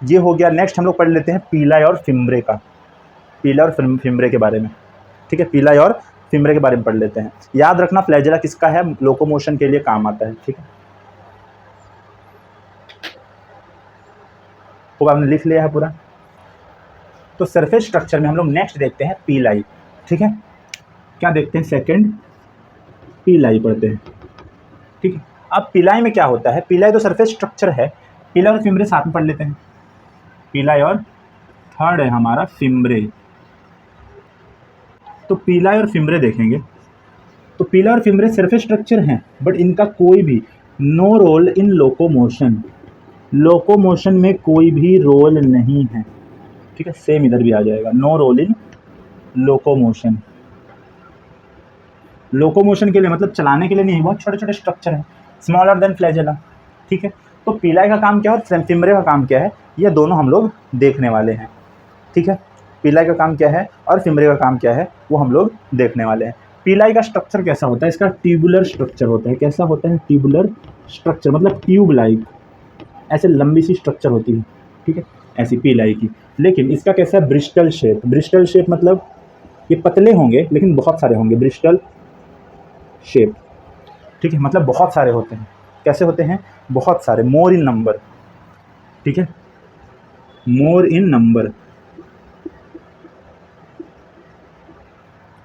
[SPEAKER 1] ये हो गया। नेक्स्ट हम लोग पढ़ लेते हैं पीलाई और फिम्ब्रे का, पीला और फिम्ब्रे के बारे में। ठीक है, पीलाई और फिम्ब्रे के बारे में पढ़ लेते हैं। याद रखना फ्लैजेला किसका है, लोकोमोशन के लिए काम आता है। ठीक है, वो आपने लिख लिया है पूरा। तो सरफेस स्ट्रक्चर में हम लोग नेक्स्ट देखते हैं पीलाई। ठीक है, क्या देखते हैं, सेकंड पीलाई पढ़ते हैं। ठीक है, अब पीलाई में क्या होता है, पीलाई तो सरफेस स्ट्रक्चर है। पीलाई और फिम्ब्रे साथ में पढ़ लेते हैं। पीलाई और थर्ड है हमारा फिम्ब्रे। तो पीलाई और फिम्ब्रे देखेंगे तो पीलाई और फिम्ब्रे सरफेस स्ट्रक्चर हैं, बट इनका कोई भी no role in locomotion. Locomotion में कोई भी रोल नहीं है। ठीक है, सेम इधर भी आ जाएगा, no role in locomotion. Locomotion के लिए मतलब चलाने के लिए नहीं है, बहुत छोटे छोटे स्ट्रक्चर है, स्मॉलर देन फ्लैजेला। ठीक है, तो पीलाई का काम क्या है और फिम्ब्रे का काम क्या है, ये दोनों हम लोग देखने वाले हैं। ठीक है, पीलाई का काम क्या है और फिम्ब्रे का काम क्या है, वो हम लोग देखने वाले हैं। पीलाई का स्ट्रक्चर कैसा होता है, इसका ट्यूबुलर स्ट्रक्चर होता है। कैसा होता है, ट्यूबुलर स्ट्रक्चर, मतलब ट्यूब लाइक, ऐसे लंबी सी स्ट्रक्चर होती है। ठीक है, ऐसी पीलाई की। लेकिन इसका कैसा है, ब्रिस्टल शेप। ब्रिस्टल शेप मतलब ये पतले होंगे लेकिन बहुत सारे होंगे, ब्रिस्टल शेप। ठीक है, मतलब बहुत सारे होते हैं। कैसे होते हैं, बहुत सारे, मोर इन नंबर। ठीक है, मोर इन नंबर।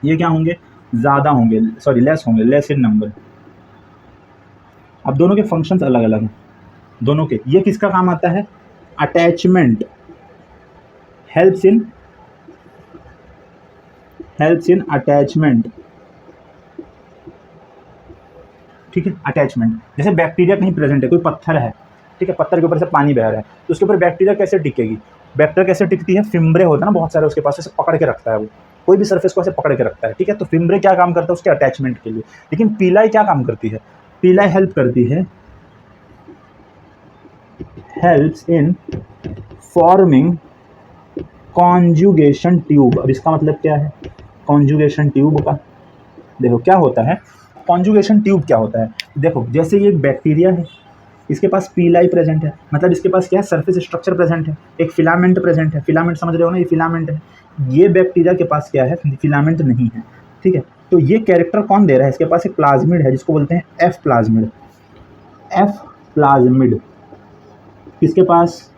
[SPEAKER 1] ये क्या होंगे, ज़्यादा होंगे, सॉरी लेस होंगे, लेस इन नंबर। अब दोनों के फंक्शंस अलग अलग हैं दोनों के। ये किसका काम आता है, अटैचमेंट, हेल्प्स इन अटैचमेंट। ठीक है, अटैचमेंट। जैसे बैक्टीरिया कहीं प्रेजेंट है, कोई पत्थर है, ठीक है, पत्थर के ऊपर से पानी बह रहा है, तो उसके ऊपर बैक्टीरिया कैसे टिकेगी, बैक्टीरिया कैसे टिकती है, फिम्ब्रे होता है ना बहुत सारे उसके पास, ऐसे पकड़ के रखता है, वो कोई भी सरफेस को ऐसे पकड़ के रखता है। ठीक है, तो फिम्ब्रे क्या काम करता है, उसके अटैचमेंट के लिए। लेकिन पीलाई क्या काम करती है, पीलाई हेल्प करती है, helps in forming conjugation tube. अब इसका मतलब क्या है, कॉन्जुगेशन ट्यूब का देखो क्या होता है। कॉन्जुगेशन ट्यूब क्या होता है, देखो जैसे ये बैक्टीरिया है, इसके पास पीलाई प्रेजेंट है, मतलब इसके पास क्या है, सरफेस स्ट्रक्चर प्रेजेंट है, एक फिलामेंट प्रेजेंट है। फिलामेंट समझ रहे हो ना, ये फिलामेंट है। ये बैक्टीरिया के पास क्या है, फिलामेंट नहीं है। ठीक है, तो ये कैरेक्टर कौन दे रहा है, इसके पास एक प्लाज्मिड है जिसको बोलते हैं एफ प्लाज्मिड। एफ प्लाज्मिड किसके पास,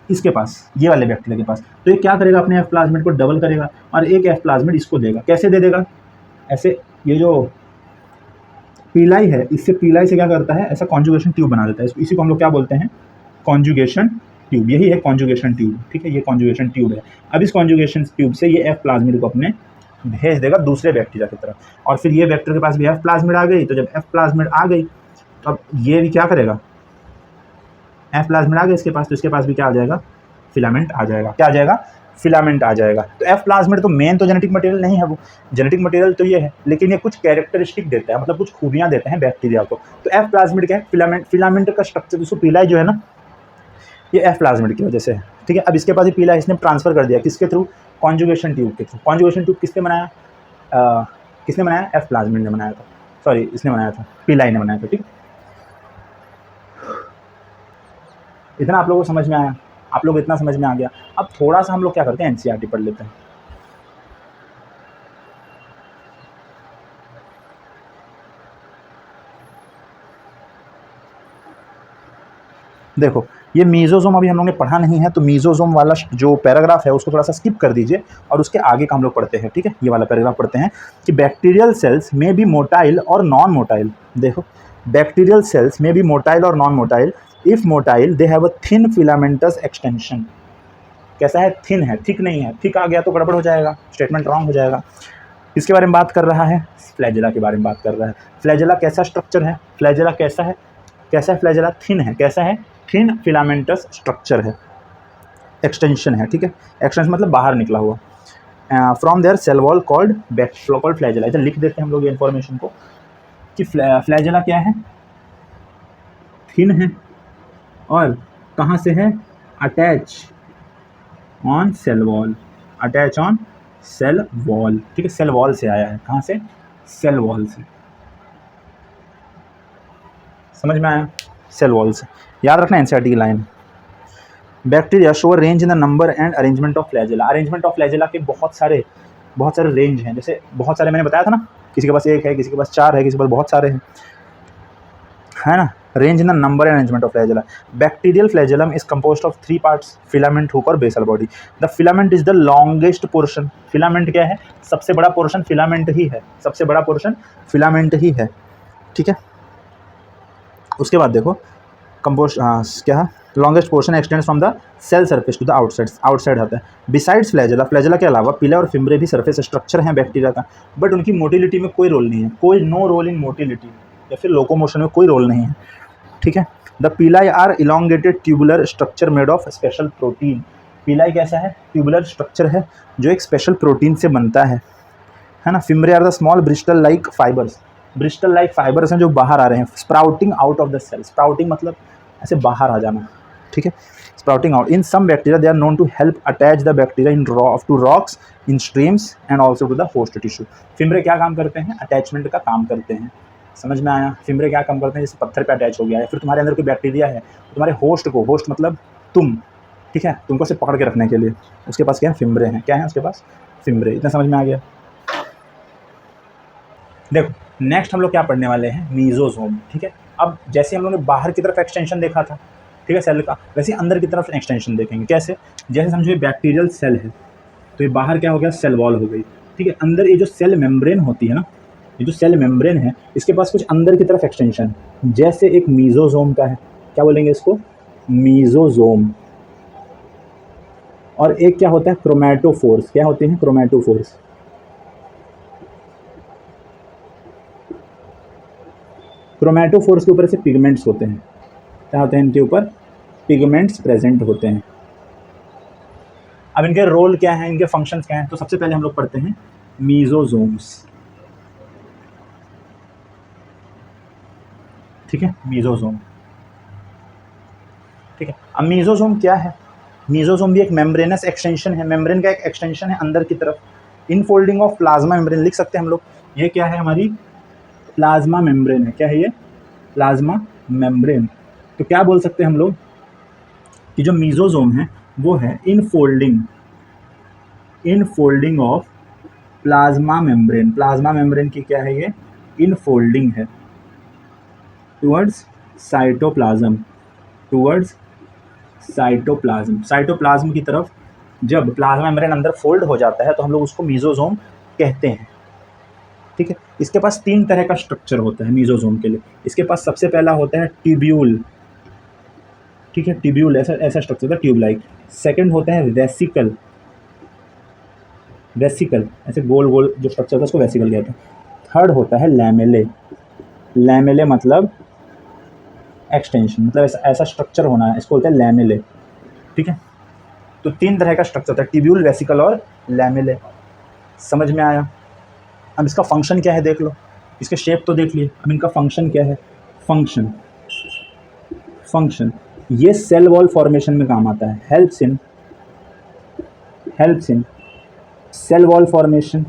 [SPEAKER 1] इसके पास, ये वाले बैक्टीरिया के पास। तो ये क्या करेगा, अपने एफ प्लाज्मिड को डबल करेगा और एक एफ प्लाज्मिड इसको देगा। कैसे दे देगा, ऐसे, ये जो पीलाई है, इससे पीलाई से क्या करता है, ऐसा कॉन्जुगेशन ट्यूब बना देता है। इसी को हम लोग क्या बोलते हैं, कॉन्जुगेशन ट्यूब। यही है कॉन्जुगेशन ट्यूब। ठीक है, ये कॉन्जुगेशन ट्यूब है। अब इस कॉन्जुगेशन ट्यूब से ये एफ प्लाज्मिड को अपने भेज देगा दूसरे बैक्टीरिया की तरफ, और फिर ये बैक्टीरिया के पास भी एफ प्लाज्मिड आ गई। तो जब एफ प्लाज्मिड आ गई तो अब ये भी क्या करेगा, एफ प्लाज्मिड आ गया इसके पास, तो इसके पास भी क्या आ जाएगा, फिलामेंट आ जाएगा। क्या आ जाएगा, फिलामेंट आ जाएगा। तो एफ प्लाज्मिड तो मेन तो जेनेटिक मटेरियल नहीं है, वो जेनेटिक मटेरियल तो ये है, लेकिन ये कुछ कैरेक्टरिस्टिक देता है, मतलब कुछ खूबियां देते हैं बैक्टीरिया को। तो एफ प्लाज्मिड क्या है, फिलामेंट। फिलामेंट का स्ट्रक्चर, उसको पीलाई जो है ना, ये एफ प्लाज्मिड की वजह से है। ठीक है, अब इसके पास ये पीला इसने ट्रांसफर कर दिया किसके थ्रू, कॉन्जुगेशन ट्यूब के थ्रू। कॉन्जुगेशन ट्यूब किसने बनाया, एफ प्लाज्मिड ने बनाया था। सॉरी इसने बनाया था, पिलाई ने बनाया था, ठीक। इतना आप लोगों को समझ में आया, आप लोग इतना समझ में आ गया। अब थोड़ा सा हम लोग क्या करते हैं, एनसीईआरटी पढ़ लेते हैं। देखो ये मीजोजोम अभी हम लोग ने पढ़ा नहीं है, तो मीजोजोम वाला जो पैराग्राफ है उसको थोड़ा सा स्किप कर दीजिए और उसके आगे का हम लोग पढ़ते हैं, ठीक है। ये वाला पैराग्राफ पढ़ते हैं कि बैक्टीरियल सेल्स में बी मोटाइल और नॉन मोटाइल। देखो बैक्टीरियल सेल्स में बी मोटाइल और non motile, if motile they have a thin filamentous extension. कैसा है, थिन है, थिक नहीं है। थिक आ गया तो गड़बड़ हो जाएगा, स्टेटमेंट रॉन्ग हो जाएगा। इसके बारे में बात कर रहा है, फ्लैजेला के बारे में बात कर रहा है। फ्लैजेला कैसा स्ट्रक्चर है, फ्लैजेला कैसा है, कैसा है फ्लैजेला, थिन है। कैसा है, थिन फिलामेंटस स्ट्रक्चर है, एक्सटेंशन है, ठीक है। एक्सटेंशन मतलब बाहर निकला हुआ। From their cell wall called flagella. इधर लिख देते हैं हम लोग ये इन्फॉर्मेशन को कि फ्लैजेला क्या है, थिन है और कहाँ से है, attach on sale wall, attach on sale wall, ठीक है। सेल वॉल से आया है, कहाँ से, सेल वॉल से। समझ में आया, सेल वॉल से। याद रखना एनसीईआरटी की line. Bacteria show range in the number and arrangement of flagella. Arrangement of flagella के बहुत सारे रेंज हैं। जैसे बहुत सारे मैंने बताया था ना, किसी के पास एक है, किसी के पास 4 है, किसी के पास बहुत सारे हैं, है ना। Range in the number and arrangement of flagella. Bacterial flagellum is composed of 3 parts, filament, hook और basal body. The filament is the longest portion. Filament क्या है, सबसे बड़ा पोर्शन फिलामेंट ही है, सबसे बड़ा पोर्शन फिलामेंट ही है, ठीक है। उसके बाद देखो कंपोस्ट क्या है, longest portion extends from the cell surface to the outside आता है। बिसाइड्स फ्लैजेला, फ्लैजेला के अलावा पिला और फिम्ब्रे भी सरफेस स्ट्रक्चर हैं बैक्टीरिया का, बट उनकी मोटिलिटी में कोई रोल नहीं है, कोई नो रोल इन मोटिलिटी या फिर लोकोमोशन में कोई रोल नहीं है, ठीक है। The pili are elongated tubular structure made of special protein. Pili कैसा है, ट्यूबुलर स्ट्रक्चर है जो एक स्पेशल प्रोटीन से बनता है ना। Fimbriae are the small bristle like fibres, bristle like fibres हैं जो बाहर आ रहे हैं, sprouting out of the cell. Sprouting मतलब ऐसे बाहर आ जाना, ठीक है। Sprouting out. In some bacteria they are known to help attach the bacteria into rocks, in streams and also to the host tissue. Fimbriae क्या काम करते हैं, अटैचमेंट का काम करते हैं। समझ में आया, फिम्ब्रे क्या काम करते हैं, जैसे पत्थर पे अटैच हो गया है, फिर तुम्हारे अंदर कोई बैक्टीरिया है, तुम्हारे होस्ट को, होस्ट मतलब तुम, ठीक है, तुमको से पकड़ के रखने के लिए उसके पास क्या है, फिम्ब्रे हैं। क्या है उसके पास, फिम्ब्रे। इतना समझ में आ गया। देखो नेक्स्ट हम लोग क्या पढ़ने वाले हैं, मीजोजोम, ठीक है। अब जैसे हम लोग ने बाहर की तरफ एक्सटेंशन देखा था, ठीक है, सेल का, वैसे अंदर की तरफ एक्सटेंशन देखेंगे। कैसे, जैसे समझो ये बैक्टीरियल सेल है, तो ये बाहर क्या हो गया, सेल वॉल हो गई, ठीक है। अंदर ये जो सेल मेम्ब्रेन होती है ना, ये जो सेल मेम्ब्रेन है, इसके पास कुछ अंदर की तरफ एक्सटेंशन है, जैसे एक मीजोजोम का है। क्या बोलेंगे इसको, मीजोजोम। और एक क्या होता है, क्रोमैटोफोर्स। क्या होते हैं, क्रोमैटोफोर्स। क्रोमैटोफोर्स के ऊपर से पिगमेंट्स होते हैं। क्या होते हैं, इनके ऊपर पिगमेंट्स प्रेजेंट होते हैं। अब इनके रोल क्या है, इनके फंक्शंस क्या हैं, तो सबसे पहले हम लोग पढ़ते हैं मीजोजोम्स, ठीक है, मीजोजोम, ठीक है। अब मीजोजोम क्या है, मीजोजोम भी एक मेम्ब्रेनस एक्सटेंशन है, मेम्ब्रेन का एक एक्सटेंशन है अंदर की तरफ। इनफोल्डिंग ऑफ प्लाज्मा मेम्ब्रेन लिख सकते हैं हम लोग। ये क्या है, हमारी प्लाज्मा मेम्ब्रेन है। क्या है ये, प्लाज्मा मेम्ब्रेन। तो क्या बोल सकते हैं हम लोग कि जो मीजोजोम है वो है infolding of plasma membrane. Plasma membrane की क्या है ये, इनफोल्डिंग है towards cytoplasm, towards cytoplasm, cytoplasm की तरफ। जब प्लाज्मा मेम्ब्रेन अंदर फोल्ड हो जाता है तो हम लोग उसको मीजोजोम कहते हैं, ठीक है। इसके पास 3 तरह का स्ट्रक्चर होता है मीजोजोम के लिए। इसके पास सबसे पहला होता है ट्यूब्यूल, ठीक है, ट्यूब्यूल ऐसा स्ट्रक्चर होता है, ट्यूब लाइक। सेकंड होता है वेसिकल, वेसिकल ऐसे गोल गोल जो स्ट्रक्चर होता है उसको वेसिकल कहते हैं। थर्ड होता है लैमेले, लैमेले मतलब एक्सटेंशन, मतलब ऐसा स्ट्रक्चर होना है, इसको बोलते हैं लैमेले, ठीक है। तो 3 तरह का स्ट्रक्चर होता है, ट्यूब्यूल, वेसिकल और लैमेले। समझ में आया। अब इसका फंक्शन क्या है देख लो, इसके शेप तो देख लिए, अब इनका फंक्शन क्या है, फंक्शन ये सेल वॉल फॉर्मेशन में काम आता है, helps in cell wall formation,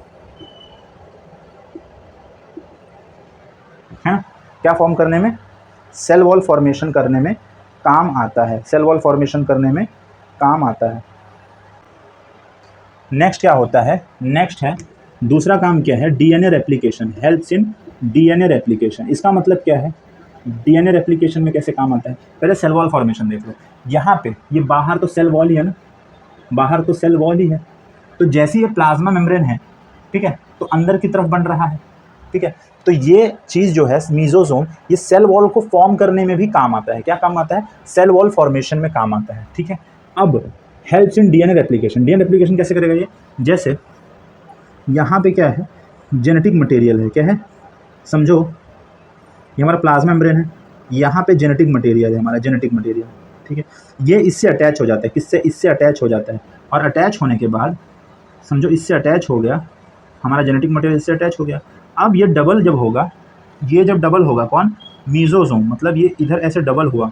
[SPEAKER 1] क्या फॉर्म करने में, सेल वॉल फॉर्मेशन करने में काम आता है, सेल वॉल फॉर्मेशन करने में काम आता है। नेक्स्ट क्या होता है, नेक्स्ट है दूसरा काम क्या है, DNA replication, helps in DNA replication. इसका मतलब क्या है, डीएनए रेप्लिकेशन में कैसे काम आता है, पहले सेल वॉल फॉर्मेशन देख लो। यहाँ पे ये बाहर तो सेल वॉल ही है ना, बाहर तो सेल वॉल ही है, तो जैसे ये प्लाज्मा मेम्ब्रेन है, ठीक है, तो अंदर की तरफ बन रहा है, ठीक है। तो ये चीज़ जो है मीजोसोम, ये सेल वॉल को फॉर्म करने में भी काम आता है। क्या काम आता है, सेल वॉल फॉर्मेशन में काम आता है, ठीक है। अब helps in DNA replication, DNA replication कैसे करेगा ये, जैसे यहाँ पे क्या है, जेनेटिक मटेरियल है, क्या है, समझो ये हमारा प्लाज्मा मेम्ब्रेन है, यहाँ पे जेनेटिक मटेरियल है, हमारा जेनेटिक मटेरियल, ठीक है। ये इससे अटैच हो जाता है, किससे, इससे अटैच हो जाता है, और अटैच होने के बाद समझो इससे अटैच हो गया, हमारा जेनेटिक मटेरियल इससे अटैच हो गया। अब ये डबल जब होगा, ये जब डबल होगा, कौन, मीजोसोम, मतलब ये इधर ऐसे डबल हुआ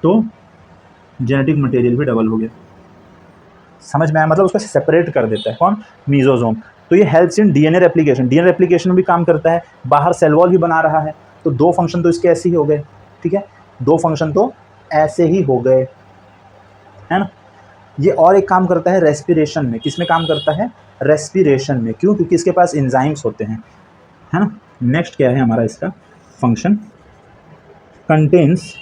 [SPEAKER 1] तो जेनेटिक मटेरियल भी डबल हो गया। समझ में आया, मतलब उसको सेपरेट कर देता है, कौन, मीजोसोम। तो ये helps in DNA replication, DNA replication में भी काम करता है, बाहर सेल वॉल भी बना रहा है। तो दो फंक्शन तो इसके ऐसे ही हो गए, ठीक है, दो फंक्शन तो ऐसे ही हो गए, है ना। ये और एक काम करता है रेस्पिरेशन में, किस में काम करता है, रेस्पिरेशन में, क्यों, क्योंकि इसके पास एंजाइम्स होते हैं, है ना। नेक्स्ट क्या है हमारा इसका फंक्शन, कंटेन्स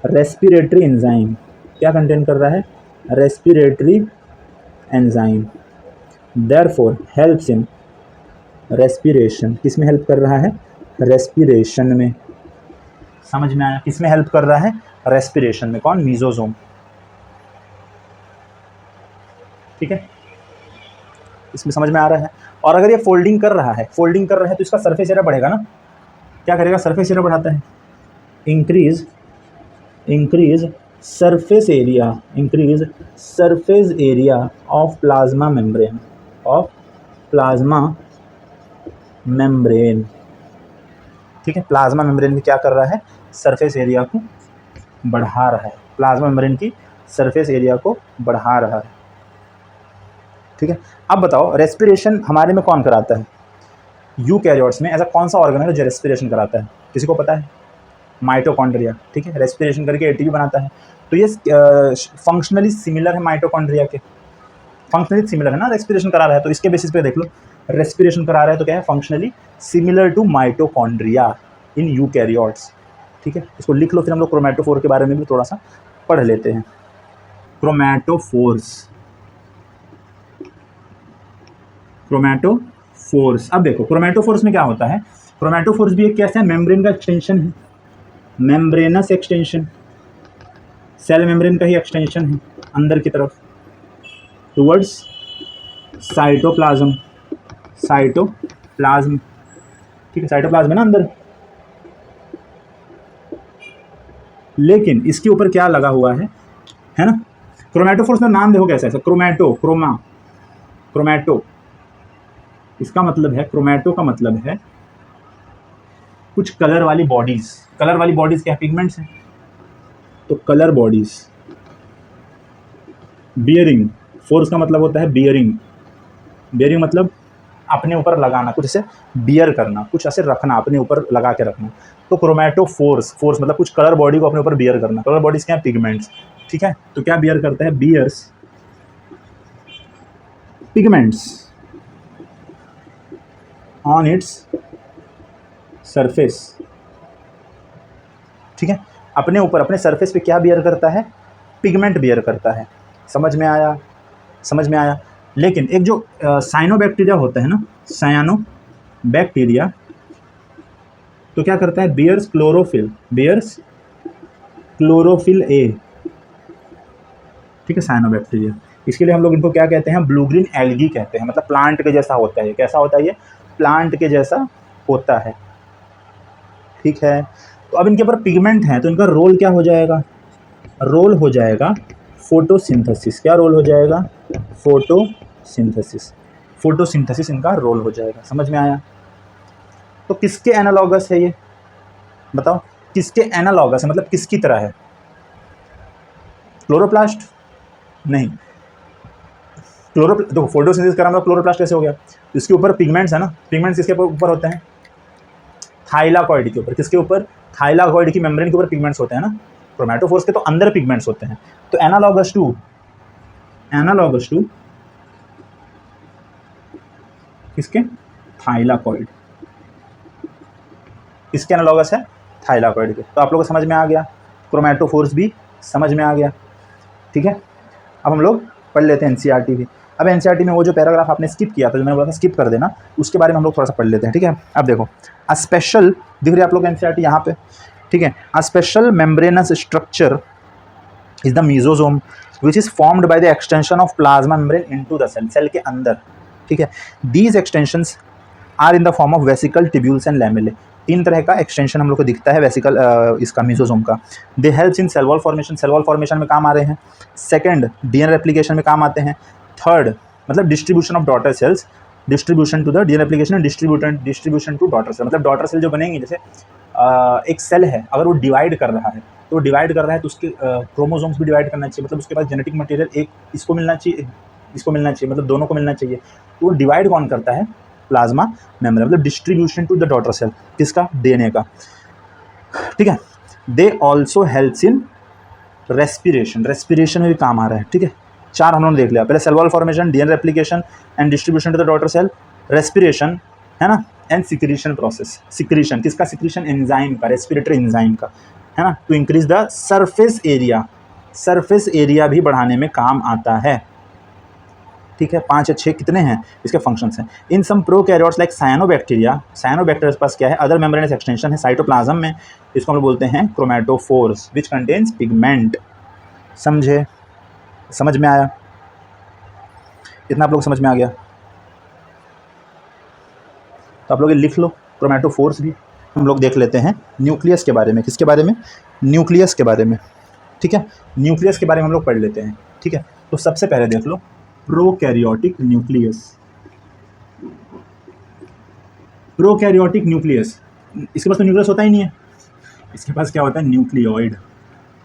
[SPEAKER 1] रेस्पिरेटरी एंजाइम, क्या कंटेन कर रहा है, respiratory enzyme, therefore helps in respiration, किस में हेल्प कर रहा है, रेस्पिरेशन में। समझ में आया, किस में हेल्प कर रहा है, रेस्पिरेशन में, कौन, मीजोसोम, ठीक है, इसमें समझ में आ रहा है। और अगर ये फोल्डिंग कर रहा है, फोल्डिंग कर रहा है तो इसका सरफेस एरिया बढ़ेगा ना, क्या करेगा, सरफेस एरिया बढ़ाता है, increase surface area of plasma membrane, ठीक है। प्लाज्मा मेम्ब्रेन भी क्या कर रहा है, सरफेस एरिया को बढ़ा रहा है, प्लाज्मा मेम्ब्रेन की सरफेस एरिया को बढ़ा रहा है, ठीक है। अब बताओ रेस्पिरेशन हमारे में कौन कराता है, यूकैरियोट्स में ऐसा कौन सा ऑर्गन है जो रेस्पिरेशन कराता है, किसी को पता है, माइटोकॉन्ड्रिया, ठीक है, रेस्पिरेशन करके एटीपी बनाता है। तो ये फंक्शनली सिमिलर है माइटोकॉन्ड्रिया के, फंक्शनली सिमिलर है ना, रेस्पिरेशन करा रहा है, तो इसके बेसिस पे देख लो, रेस्पिरेशन करा रहा है तो क्या है, functionally similar to mitochondria in eukaryotes, ठीक है। इसको लिख लो, फिर हम लोग क्रोमैटोफोर के बारे में भी थोड़ा सा पढ़ लेते हैं। क्रोमैटोफोर्स, अब देखो क्रोमैटोफोर्स में क्या होता है, क्रोमैटोफोर्स भी एक कैसा है, मेम्ब्रेन का एक्सटेंशन है, मेम्ब्रेनस एक्सटेंशन, सेल मेम्ब्रेन का ही एक्सटेंशन है अंदर की तरफ टुवर्ड्स साइटोप्लाज्म, ठीक है, साइटोप्लाज्म है ना अंदर। लेकिन इसके ऊपर क्या लगा हुआ है ना, क्रोमैटोफोर्स में नाम देखो कैसा है, क्रोमैटो, इसका मतलब है, क्रोमैटो का मतलब है कुछ कलर वाली बॉडीज, क्या पिगमेंट्स हैं, तो कलर बॉडीज, बियरिंग, फोर्स का मतलब होता है बियरिंग मतलब अपने ऊपर लगाना, कुछ ऐसे बियर करना, कुछ ऐसे रखना, अपने ऊपर लगा के रखना। तो क्रोमैटोफोर्स, मतलब कुछ कलर बॉडी को अपने ऊपर बियर करना, कलर बॉडीज क्या है, पिगमेंट्स, ठीक है। तो क्या बियर करता है, bears pigments on its surface, ठीक है, अपने ऊपर, अपने सरफेस पे क्या बियर करता है, पिगमेंट बियर करता है। समझ में आया, लेकिन एक जो साइनोबैक्टीरिया होता है ना, साइनोबैक्टीरिया, तो क्या करता है, बियर्स क्लोरोफिल ए, ठीक है, साइनोबैक्टीरिया। इसके लिए हम लोग इनको क्या कहते हैं, ब्लू ग्रीन एल्गी कहते हैं, मतलब प्लांट के जैसा होता है। कैसा होता है ये, प्लांट के जैसा होता है, ठीक है। तो अब इनके ऊपर पिगमेंट हैं, तो इनका रोल क्या हो जाएगा, रोल हो जाएगा फोटोसिंथेसिस। क्या रोल हो जाएगा, फोटोसिंथेसिस इनका रोल हो जाएगा। समझ में आया। तो किसके एनालॉगस है ये, बताओ, किसके एनालॉगस है, मतलब किसकी तरह है, क्लोरोप्लास्ट नहीं, देखो फोटोसिंथेसिस करा मतलब क्लोरोप्लास्ट कैसे हो गया, इसके ऊपर पिगमेंट्स है ना, पिगमेंट्स किसके ऊपर होते हैं, थाइलाकॉइड के ऊपर, किसके ऊपर, थाइलाकॉइड की मेम्ब्रेन के ऊपर पिगमेंट्स होते हैं ना, क्रोमैटोफोर्स के तो अंदर पिगमेंट्स होते हैं। तो एनालॉगस टू किसके, थाइलाकॉइड, किसके एनालॉगस है, थाइलाकॉइड के। तो आप लोगों को समझ में आ गया, क्रोमैटोफोर्स भी समझ में आ गया, ठीक है। अब हम लोग पढ़ लेते हैं एनसीईआरटी भी। अब एनसीईआरटी में वो जो पैराग्राफ आपने स्किप किया था, जो मैंने बोला था स्किप कर देना, उसके बारे में हम लोग थोड़ा सा पढ़ लेते हैं, ठीक है। अब देखो, अ स्पेशल, दिख रही है आप लोग एनसीईआरटी यहाँ पे, ठीक है। A special membranous structure is the mesosome which is formed by the extension of plasma membrane into the cell, cell के अंदर, ठीक है। These extensions are in the form of vesicle, tubules and lamellae. 3 तरह का extension हम लोग को दिखता है वेसिकल, इसका मीजोसोम का। They helps in cell wall formation, cell wall formation में काम आ रहे हैं। सेकंड, डीएनए रेप्लिकेशन में काम आते हैं। थर्ड, मतलब distribution of daughter cells, distribution to the DNA replication and distribution to daughter cell, मतलब डॉटर सेल जो बनेंगी, जैसे एक सेल है अगर वो डिवाइड कर रहा है, तो डिवाइड कर रहा है तो उसके क्रोमोसोम्स भी डिवाइड करना चाहिए, मतलब उसके पास जेनेटिक मटेरियल एक इसको मिलना चाहिए, इसको मिलना चाहिए, मतलब दोनों को मिलना चाहिए। तो वो डिवाइड कौन करता है, प्लाज्मा मेम्ब्रेन, मतलब distribution to the daughter cell, किसका, डीएनए का, ठीक है। They also helps in respiration, respiration में भी काम आ रहा है, ठीक है। 4 हम लोगों ने देख लिया, पहले cell wall formation, DNA replication and distribution to the daughter cell, respiration, है ना, एंड सिक्रीशन प्रोसेस। सिक्रीशन किसका, सिक्रीशन एंजाइम का, रेस्पिरेटरी एंजाइम का, है ना, to increase the surface area, surface area भी बढ़ाने में काम आता है, ठीक है। 5 या 6 कितने हैं इसके फंक्शंस हैं। इन सम प्रोकैरियोट्स लाइक साइनोबैक्टीरिया, साइनोबैक्टीरिया के पास क्या है, अदर मेम्ब्रेनस एक्सटेंशन है साइटोप्लाज्म में, इसको हम लोग बोलते हैं क्रोमैटोफोर्स विच कंटेन्स पिगमेंट। समझे, समझ में आया, इतना आप लोग समझ में आ गया। तो आप लोग ये लिख लो, क्रोमैटोफोर्स भी। हम लोग देख लेते हैं न्यूक्लियस के बारे में, किसके बारे में, न्यूक्लियस के बारे में, ठीक है। न्यूक्लियस के बारे में हम लोग पढ़ लेते हैं, ठीक है। तो सबसे पहले देख लो प्रोकैरियोटिक न्यूक्लियस, प्रोकैरियोटिक न्यूक्लियस, इसके पास तो न्यूक्लियस होता ही नहीं है, इसके पास क्या होता है, न्यूक्लियोइड।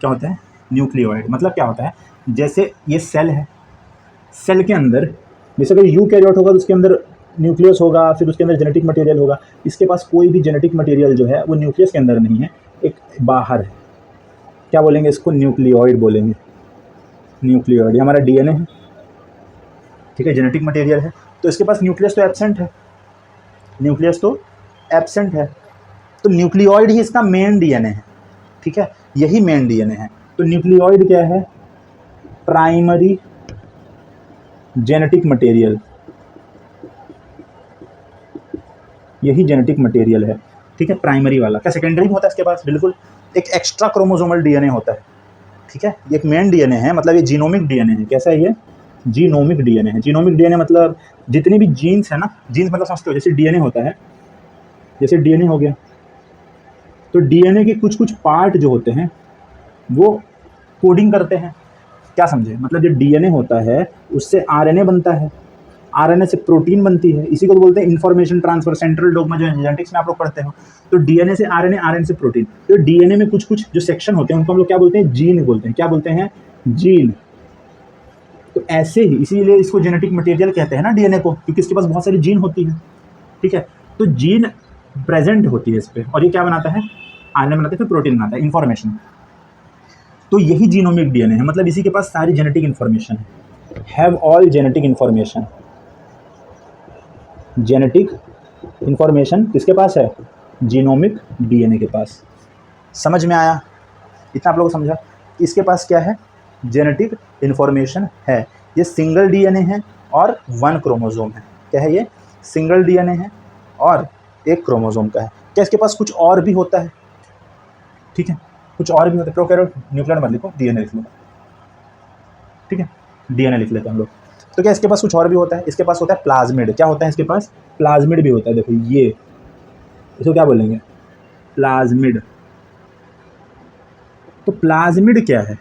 [SPEAKER 1] क्या होता है, न्यूक्लियोइड, मतलब क्या होता है, जैसे ये सेल है, सेल के अंदर जैसे अगर यूकैरियोट होगा तो उसके अंदर न्यूक्लियस होगा, फिर उसके अंदर जेनेटिक मटेरियल होगा। इसके पास कोई भी जेनेटिक मटेरियल जो है वो न्यूक्लियस के अंदर नहीं है, एक बाहर है। क्या बोलेंगे इसको, न्यूक्लियोइड बोलेंगे। न्यूक्लियोइड हमारा डीएनए है, ठीक है, जेनेटिक मटेरियल है, तो इसके पास न्यूक्लियस तो एब्सेंट है, न्यूक्लियस तो एब्सेंट है, तो न्यूक्लियोइड ही इसका मेन डीएनए है, ठीक है, यही मेन डीएनए है। तो न्यूक्लियोइड क्या है, प्राइमरी जेनेटिक मटेरियल, यही जेनेटिक मटेरियल है, ठीक है, प्राइमरी वाला। क्या सेकेंडरी में होता है इसके पास, बिल्कुल एक एक्स्ट्रा क्रोमोसोमल डीएनए होता है, ठीक है। ये एक मेन डीएनए है, मतलब ये जीनोमिक डीएनए है। कैसा है ये, जीनोमिक डीएनए है। जीनोमिक डीएनए मतलब जितनी भी जीन्स है ना, जीन्स मतलब समझते हो, जैसे डीएनए होता है, जैसे डीएनए हो गया, तो डीएनए के कुछ कुछ पार्ट जो होते हैं वो कोडिंग करते हैं। क्या समझे, मतलब जो डीएनए होता है उससे आरएनए बनता है, आरएनए से प्रोटीन बनती है, इसी को तो बोलते हैं इन्फॉर्मेशन ट्रांसफर, सेंट्रल डोगमा जो जेनेटिक्स में आप लोग पढ़ते हो। तो डीएनए से आरएनए, आरएनए से प्रोटीन। तो डीएनए में कुछ कुछ जो सेक्शन होते हैं उनको हम लोग क्या बोलते हैं, जीन बोलते हैं। क्या बोलते हैं, जीन। तो ऐसे ही इसीलिए इसको जेनेटिक मटेरियल कहते हैं ना डीएनए को, क्योंकि इसके पास बहुत सारी जीन होती है, ठीक है। तो जीन प्रेजेंट होती है इस पर, और ये क्या बनाता है, आरएनए बनाता है, फिर प्रोटीन बनाता है, इन्फॉर्मेशन। तो यही जीनोमिक डीएनए है, मतलब इसी के पास सारी जेनेटिक इन्फॉर्मेशन है, have all genetic information. Genetic information किसके पास है, जीनोमिक डीएनए के पास। समझ में आया, इतना आप लोगों को समझा, इसके पास क्या है, जेनेटिक इन्फॉर्मेशन है। ये सिंगल डीएनए है और 1 क्रोमोसोम है। क्या है ये, सिंगल डीएनए है और 1 क्रोमोसोम का है। क्या इसके पास कुछ और भी होता है, ठीक है, कुछ और भी होता है। प्रोकैरियोट न्यूक्लियर मत लिखो, डीएनए लिख लो, ठीक है, डीएनए लिख लेते हैं हम लोग। तो क्या इसके पास कुछ और भी होता है, इसके पास होता है प्लाज्मिड। क्या होता है इसके पास, प्लाज्मिड भी होता है। देखो ये, इसको क्या बोलेंगे, प्लाज्मिड। तो प्लाज्मिड क्या है,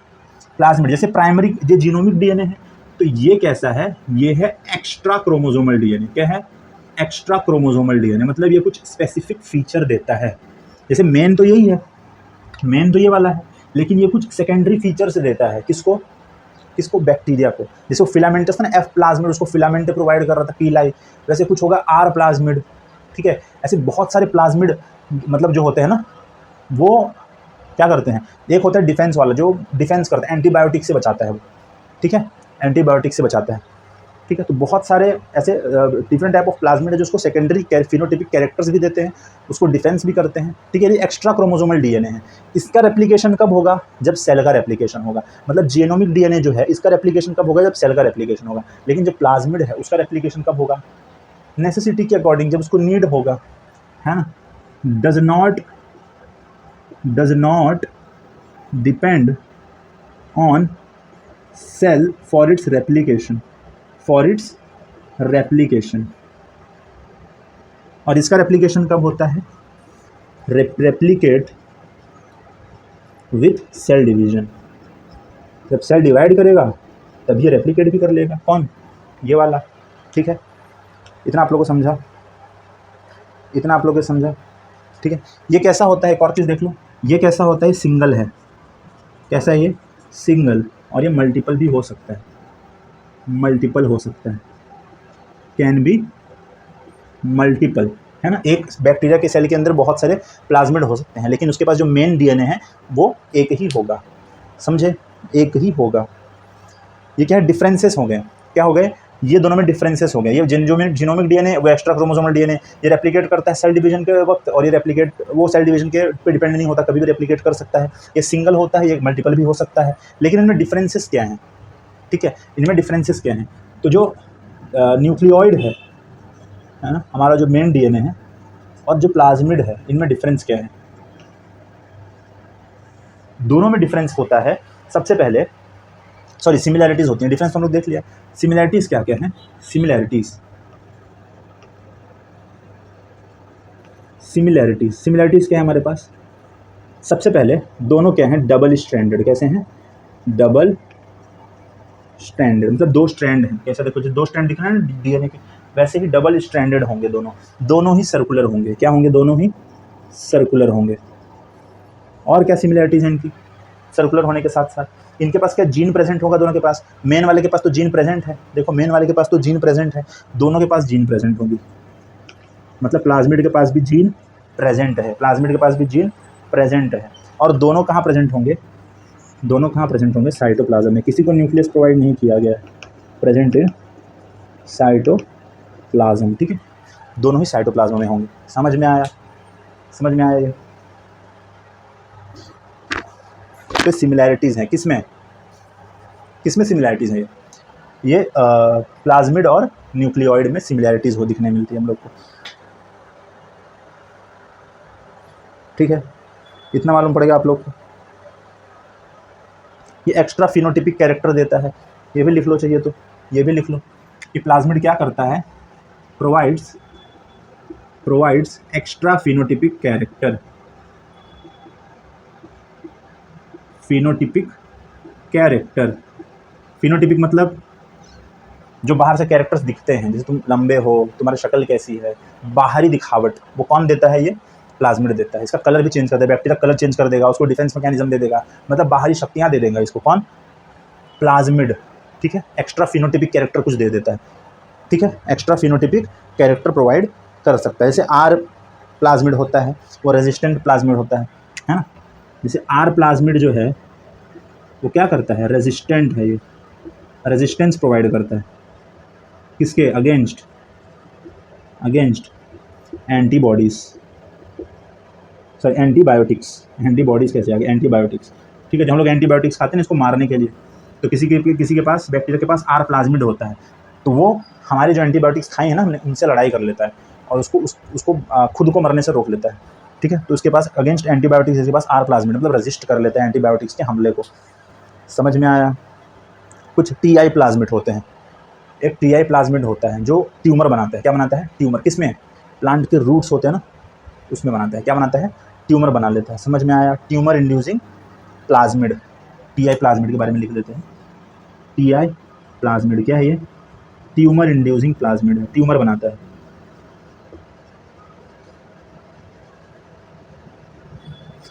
[SPEAKER 1] प्लाज्मिड जैसे प्राइमरी जो जीनोमिक डीएनए है, तो ये कैसा है, ये है एक्स्ट्रा क्रोमोसोमल डीएनए। क्या है, एक्स्ट्रा क्रोमोसोमल डीएनए, मतलब ये कुछ स्पेसिफिक फीचर देता है। जैसे मेन तो यही है, मेन तो ये वाला है, लेकिन ये कुछ सेकेंडरी फीचर से देता है। किसको, किसको, बैक्टीरिया को। जैसे फिलामेंटस था ना, एफ प्लाज्मिड, उसको फिलामेंट प्रोवाइड कर रहा था पीलाई, वैसे कुछ होगा आर प्लाज्मिड, ठीक है। ऐसे बहुत सारे प्लाज्मिड मतलब जो होते हैं ना, वो क्या करते हैं, एक होता है डिफेंस वाला जो डिफेंस करता है, एंटीबायोटिक से बचाता है वो, ठीक है, एंटीबायोटिक से बचाता है, ठीक है। तो बहुत सारे ऐसे डिफरेंट टाइप ऑफ प्लाज्मिड है जो उसको सेकेंडरी फिनोटिपिक कैरेक्टर्स भी देते हैं, उसको डिफेंस भी करते हैं, ठीक है। ये एक्स्ट्रा क्रोमोसोमल डीएनए है। इसका रेप्लिकेशन कब होगा, जब सेल का रेप्लिकेशन होगा। मतलब जीनोमिक डीएनए जो है इसका रेप्लिकेशन कब होगा, जब सेल का रेप्लिकेशन होगा। लेकिन जो प्लाज्मिड है उसका रेप्लिकेशन कब होगा, नेसेसिटी के अकॉर्डिंग, जब उसको नीड होगा, है ना। Does not depend on sale for its replication. और इसका रेप्लिकेशन कब होता है, रेप्लिकेट विथ सेल डिवीजन। जब सेल डिवाइड करेगा तब ये रेप्लिकेट भी कर लेगा। कौन, ये वाला, ठीक है। इतना आप लोगों को समझा, इतना आप लोगों को समझा, ठीक है। ये कैसा होता है, एक और चीज़ देख लो, ये कैसा होता है, सिंगल है, कैसा है ये, सिंगल। और ये मल्टीपल भी हो सकता है, मल्टीपल हो सकता है, कैन बी मल्टीपल, है ना। एक बैक्टीरिया के सेल के अंदर बहुत सारे प्लाज्मिड हो सकते हैं, लेकिन उसके पास जो मेन डीएनए है वो एक ही होगा, समझे, एक ही होगा। ये क्या है, डिफरेंसेस हो गए, क्या हो गए, ये दोनों में डिफरेंसेस हो गए। ये जीनोमिक डीएनए वो एक्स्ट्रा क्रोमोसोमल डीएनए, ये रेप्लिकेट करता है सेल डिवीजन के वक्त, और ये रेप्लिकेट वो सेल डिवीजन के पे डिपेंड नहीं होता, कभी भी रेप्लिकेट कर सकता है। ये सिंगल होता है, ये मल्टीपल भी हो सकता है, लेकिन इनमें डिफरेंसेस क्या हैं, ठीक है, इनमें डिफरेंसेस क्या हैं। तो जो न्यूक्लियोइड है ना, हमारा जो मेन डीएनए है, और जो प्लाज्मिड है, इनमें डिफरेंस क्या है। दोनों में डिफरेंस होता है। सबसे पहले सिमिलैरिटीज़ होती हैं, डिफरेंस तो हम लोग देख लिया। सिमिलैरिटीज़ क्या क्या हैं, सिमिलैरिटीज़ क्या है हमारे पास। सबसे पहले दोनों क्या हैं, डबल स्ट्रैंडेड। कैसे हैं, डबल स्ट्रैंडेड, मतलब दो स्ट्रैंड हैं। कैसे, देखो जो दो स्ट्रैंड दिख रहे हैं ना डीएनए के, वैसे ही डबल स्ट्रैंडेड होंगे दोनों ही सर्कुलर होंगे। क्या होंगे, दोनों ही सर्कुलर होंगे। और क्या सिमिलैरिटीज़ हैं इनकी, सर्कुलर होने के साथ साथ इनके पास क्या जीन प्रेजेंट होगा दोनों के पास। मेन वाले के पास तो जीन प्रेजेंट है, देखो मेन वाले के पास तो जीन प्रेजेंट है, दोनों के पास जीन प्रेजेंट होगी। मतलब प्लाज्मिड के पास भी जीन प्रेजेंट है, प्लाज्मिड के पास भी जीन प्रेजेंट है। और दोनों कहाँ प्रेजेंट होंगे, दोनों कहाँ प्रेजेंट होंगे, साइटोप्लाज्म में। किसी को न्यूक्लियस प्रोवाइड नहीं किया गया है, प्रेजेंट इन साइटोप्लाज्म, ठीक है। दोनों ही साइटोप्लाज्म में होंगे। समझ में आया, समझ में आया ये। तो सिमिलैरिटीज़ हैं, किसमें सिमिलैरिटीज़ हैं, ये प्लाज्मिड और न्यूक्लियोइड में सिमिलैरिटीज़ हो दिखने मिलती है हम लोग को, ठीक है। इतना मालूम पड़ेगा आप लोग को। ये एक्स्ट्रा फिनोटिपिक कैरेक्टर देता है, ये भी लिख लो, चाहिए तो ये भी लिख लो कि प्लाज्मिड क्या करता है, provides extra phenotypic character. Phenotypic मतलब जो बाहर से कैरेक्टर्स दिखते हैं, जैसे तुम लंबे हो, तुम्हारी शक्ल कैसी है, बाहरी दिखावट, वो कौन देता है, ये प्लाज्मिड देता है। इसका कलर भी चेंज कर देगा, बैक्टीरिया कलर चेंज कर देगा, उसको डिफेंस मैकेनिज्म दे देगा, मतलब बाहरी शक्तियाँ दे देगा इसको, कौन, प्लाज्मिड, ठीक है। एक्स्ट्रा फिनोटिपिक कैरेक्टर कुछ दे देता है, ठीक है। एक्स्ट्रा फिनोटिपिक कैरेक्टर प्रोवाइड कर सकता है। जैसे आर प्लाज्मिड होता है, वो रेजिस्टेंट प्लाज्मिड होता है ना। जैसे आर प्लाज्मिड जो है वो क्या करता है, रेजिस्टेंट है, ये रेजिस्टेंस प्रोवाइड करता है किसके, अगेंस्ट एंटीबॉडीज़, एंटीबॉडीज़ कैसे आ गए, एंटीबायोटिक्स, ठीक है। जब हम लोग एंटीबायोटिक्स खाते हैं इसको मारने के लिए, तो किसी के पास बैक्टीरिया के पास आर प्लाज्मिड होता है, तो वो हमारे जो एंटीबायोटिक्स खाए हैं ना हमने, उनसे लड़ाई कर लेता है और उसको खुद को मरने से रोक लेता है, ठीक है। तो उसके पास अगेंस्ट एंटीबायोटिक्स, इसके पास आर प्लाज्मिड, मतलब रेजिस्ट कर लेता है एंटीबायोटिक्स के हमले को। समझ में आया। कुछ टीआई प्लाज्मिड होते हैं, एक टीआई प्लाज्मिड होता है जो ट्यूमर बनाता है। क्या बनाता है, ट्यूमर, किसमें, प्लांट के रूट्स होते हैं ना, उसमें बनाता है। क्या बनाता है, ट्यूमर बना लेता है। समझ में आया। Tumour inducing plasmid, TI plasmid के बारे में लिख लेते हैं। टीआई प्लाज्मिड क्या है, ये ट्यूमर इंड्यूसिंग प्लाज्मिड है, ट्यूमर बनाता है।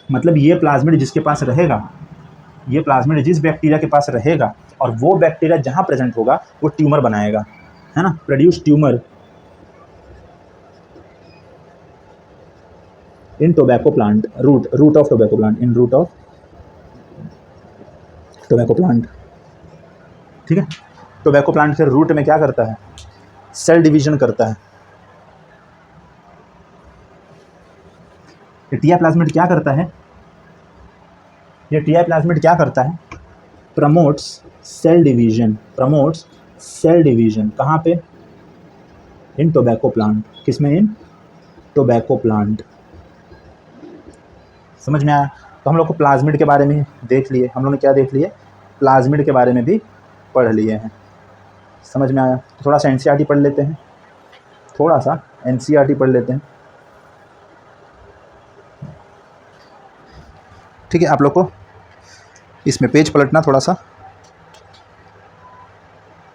[SPEAKER 1] मतलब ये प्लाज्मिड जिसके पास रहेगा ये प्लाज्मिड जिस बैक्टीरिया के पास रहेगा और वो बैक्टीरिया जहाँ प्रेजेंट होगा वो ट्यूमर बनाएगा, है ना, produce tumour in tobacco plant, root of tobacco plant, in root of tobacco plant. ठीक है, टोबैको प्लांट के रूट में क्या करता है, सेल डिवीजन करता है। टीआई प्लाज्मिड क्या करता है, ये टीआई प्लाज्मिड क्या करता है, promotes cell division, promotes cell division कहाँ पे, इन टोबैको प्लांट, किसमें, इन टोबैको प्लांट। समझ में आया। तो हम लोग को प्लाज्मिड के बारे में देख लिए, हम लोग ने क्या देख लिए, प्लाज्मिड के बारे में भी पढ़ लिए हैं। समझ में आया। तो थोड़ा सा एनसीईआरटी पढ़ लेते हैं, थोड़ा सा एनसीईआरटी पढ़ लेते हैं। ठीक है, आप लोग को इसमें पेज पलटना थोड़ा सा।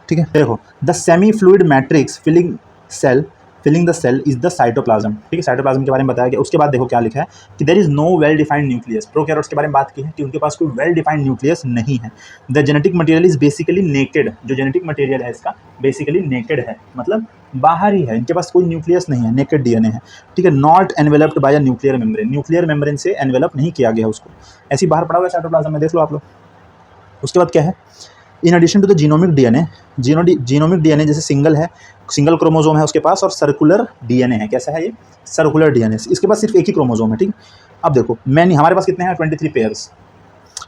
[SPEAKER 1] ठीक है, देखो, the semi fluid matrix filling the cell is the cytoplasm. ठीक है, साइटोप्लाज्म के बारे में बताया गया। उसके बाद देखो क्या लिखा है कि there is no well defined nucleus. Prokaryotes के बारे में बात की है कि उनके पास कोई वेल डिफाइंड न्यूक्लियस नहीं है। The genetic material is basically naked, जो जेनेटिक मटेरियल है इसका बेसिकली नेकेड है, मतलब बाहर ही है, इनके पास कोई न्यूक्लियस नहीं है, नेकेड डीएनए है। ठीक है, not enveloped by a nuclear membrane, nuclear membrane से एनवेलप नहीं किया गया उसको, ऐसे ही बाहर पड़ा हुआ है साइटोप्लाज्म में, देख लो आप लोग। उसके बाद क्या है, in addition to the genomic DNA, genomic DNA जैसे सिंगल क्रोमोसोम है उसके पास और सर्कुलर डीएनए है। कैसा है ये, सर्कुलर डीएनए, इसके पास सिर्फ एक ही क्रोमोसोम है। ठीक, अब देखो मैनी, हमारे पास कितने हैं, 23 पेयर्स।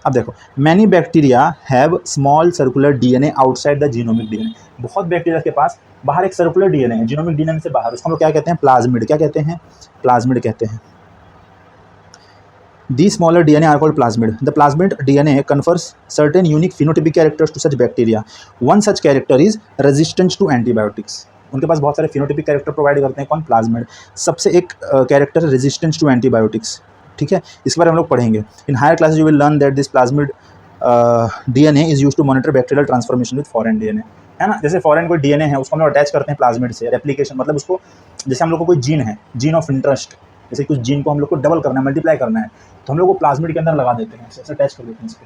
[SPEAKER 1] अब देखो, many bacteria have small circular DNA outside the genomic DNA, बहुत बैक्टीरिया के पास बाहर एक सर्कुलर डीएनए है, जीनोमिक डीएनए से बाहर, उसको हम लोग क्या कहते हैं, प्लाज्मिड। क्या कहते हैं, प्लाज्मिड कहते हैं। These smaller DNA are called plasmid. The plasmid DNA confers certain unique phenotypic characters to such bacteria. One such character is resistance to antibiotics. उनके पास बहुत सारे फिनोटिपिक कैरेक्टर प्रोवाइड करते हैं, कौन, प्लाज्मिड। सबसे एक कैरेक्टर रेजिस्टेंस टू एंटीबायोटिक्स। ठीक है, इसके बारे में हम लोग पढ़ेंगे। In higher classes you will learn that this plasmid DNA is used to monitor bacterial transformation with foreign DNA, है ना। जैसे फॉरेन कोई डीएनए है उसको हम लोग अटैच करते हैं प्लाज्मिड से, रेप्लिकेशन, मतलब उसको, जैसे हम लोग को कोई जीन है, जीन ऑफ इंटरेस्ट, जैसे कुछ जीन को हम लोग को डबल करना है, मल्टीप्लाई करना है, तो हम लोग को प्लाज्मिड के अंदर लगा देते हैं, ऐसे अटैच कर देते हैं इसको।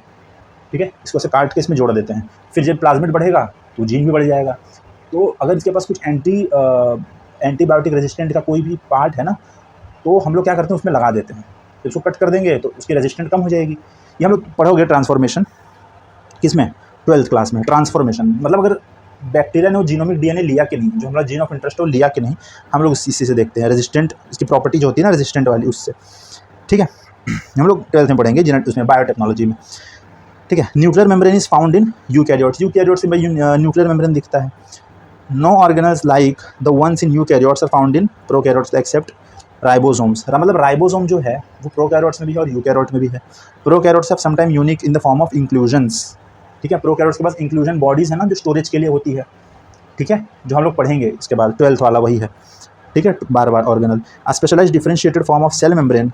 [SPEAKER 1] ठीक है, इसको ऐसे काट के इसमें जोड़ देते हैं, फिर जब प्लाज्मिड बढ़ेगा तो जीन भी बढ़ जाएगा। तो अगर इसके पास कुछ एंटीबायोटिक रेजिस्टेंट का कोई भी पार्ट है ना, तो हम लोग क्या करते हैं, उसमें लगा देते हैं, तो उसको कट कर देंगे तो उसकी रेजिस्टेंट कम हो जाएगी। ये हम लोग पढ़ोगे ट्रांसफॉर्मेशन, किसमें, 12th क्लास में। ट्रांसफॉर्मेशन मतलब अगर बैक्टीरिया ने वो जीनोमिक डीएनए लिया कि नहीं, जो हमारा जीन ऑफ इंटरेस्ट है वो लिया कि नहीं, हम लोग इसी से देखते हैं। रेजिस्टेंट, इसकी प्रॉपर्टी जो होती है ना रेजिस्टेंट वाली, उससे। ठीक है, हम लोग 12th में पढ़ेंगे उसमें, बायोटेक्नोलॉजी में। ठीक है, nuclear membrane is found in eukaryotes. Eukaryotes में न्यूक्लियर मेम्ब्रेन दिखता है। No organelles like the ones in eukaryotes are found in prokaryotes except ribosomes. मतलब राइबोसोम जो है वो प्रोकैरियोट्स में भी है और यूकैरियोट में भी है। Prokaryotes have sometime unique in the form of inclusions. ठीक है, प्रोकैरियोट्स के पास इंक्लूजन बॉडीज है ना, जो स्टोरेज के लिए होती है। ठीक है, जो हम लोग पढ़ेंगे इसके बाद, 12th वाला वही है। ठीक है, बार organelle. A specialized differentiated form of cell membrane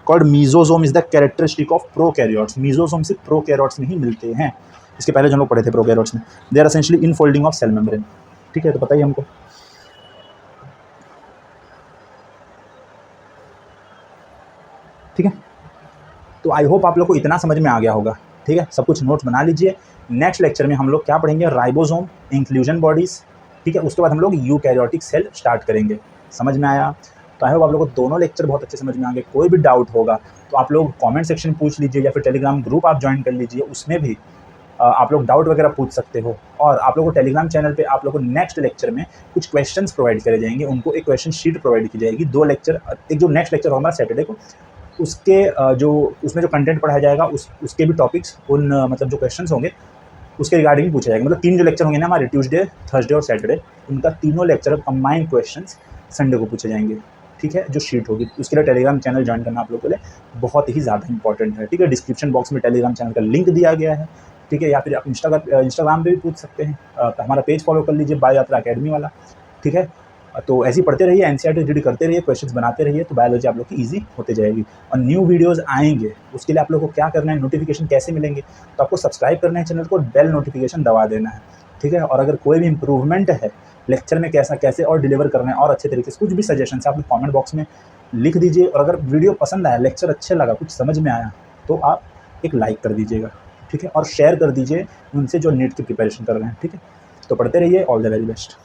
[SPEAKER 1] called mesosome is the characteristic of prokaryotes. Mesosome सिर्फ प्रोकैरियोट्स में ही मिलते हैं, इसके पहले जो हम लोग पढ़े थे प्रोकैरियोट्स में। They are essentially infolding of cell membrane. ठीक है, तो पता ही हमको। ठीक है, तो आई होप आप लोग को इतना समझ में आ गया होगा। ठीक है, सब कुछ नोट्स बना लीजिए। नेक्स्ट लेक्चर में हम लोग क्या पढ़ेंगे, राइबोसोम, इंक्लूजन बॉडीज़। ठीक है, उसके बाद हम लोग यूकैरियोटिक सेल स्टार्ट करेंगे। समझ में आया। तो आई होप आप लोग को दोनों लेक्चर बहुत अच्छे समझ में आ गए। कोई भी डाउट होगा तो आप लोग कमेंट सेक्शन पूछ लीजिए, या फिर टेलीग्राम ग्रुप आप ज्वाइन कर लीजिए, उसमें भी आप लोग डाउट वगैरह पूछ सकते हो। और आप लोगों को टेलीग्राम चैनल पे आप लोगों को नेक्स्ट लेक्चर में कुछ क्वेश्चंस प्रोवाइड करे जाएंगे, उनको एक क्वेश्चन शीट प्रोवाइड की जाएगी। 2 लेक्चर, एक जो नेक्स्ट लेक्चर होगा सैटरडे को, उसके जो उसमें जो कंटेंट पढ़ाया जाएगा उसके भी टॉपिक्स, उन मतलब जो क्वेश्चंस होंगे उसके रिगार्डिंग पूछा जाएगा। मतलब 3 जो लेक्चर होंगे ना हमारे, ट्यूसडे, थर्सडे और सैटरडे, उनका तीनों लेक्चर कंबाइंड क्वेश्चंस संडे को पूछे जाएंगे। ठीक है, जो शीट होगी उसके लिए टेलीग्राम चैनल ज्वाइन करना आप लोगों के लिए बहुत ही ज़्यादा इंपॉर्टेंट है। ठीक है, डिस्क्रिप्शन बॉक्स में टेलीग्राम चैनल का लिंक दिया गया है। ठीक है, या फिर आप इंस्टाग्राम पे भी पूछ सकते हैं, हमारा पेज फॉलो कर लीजिए, बायो यात्रा अकेडमी वाला। ठीक है, तो ऐसे ही पढ़ते रहिए, एनसीईआरटी रीड करते रहिए, क्वेश्चंस बनाते रहिए, तो बायोलॉजी आप लोग की ईजी होते जाएगी। और न्यू वीडियोस आएंगे, उसके लिए आप लोग को क्या करना है, नोटिफिकेशन कैसे मिलेंगे, तो आपको सब्सक्राइब करना है चैनल को, बेल नोटिफिकेशन दबा देना है। ठीक है, और अगर कोई भी इंप्रूवमेंट है लेक्चर में, कैसे और डिलीवर करना है और अच्छे तरीके से, कुछ भी सजेशन आप लोग कॉमेंट बॉक्स में लिख दीजिए। और अगर वीडियो पसंद आया, लेक्चर अच्छे लगा, कुछ समझ में आया, तो आप एक लाइक कर दीजिएगा। ठीक है, और शेयर कर दीजिए उनसे जो नीट की प्रिपरेशन कर रहे हैं। ठीक है, तो पढ़ते रहिए। All the very best.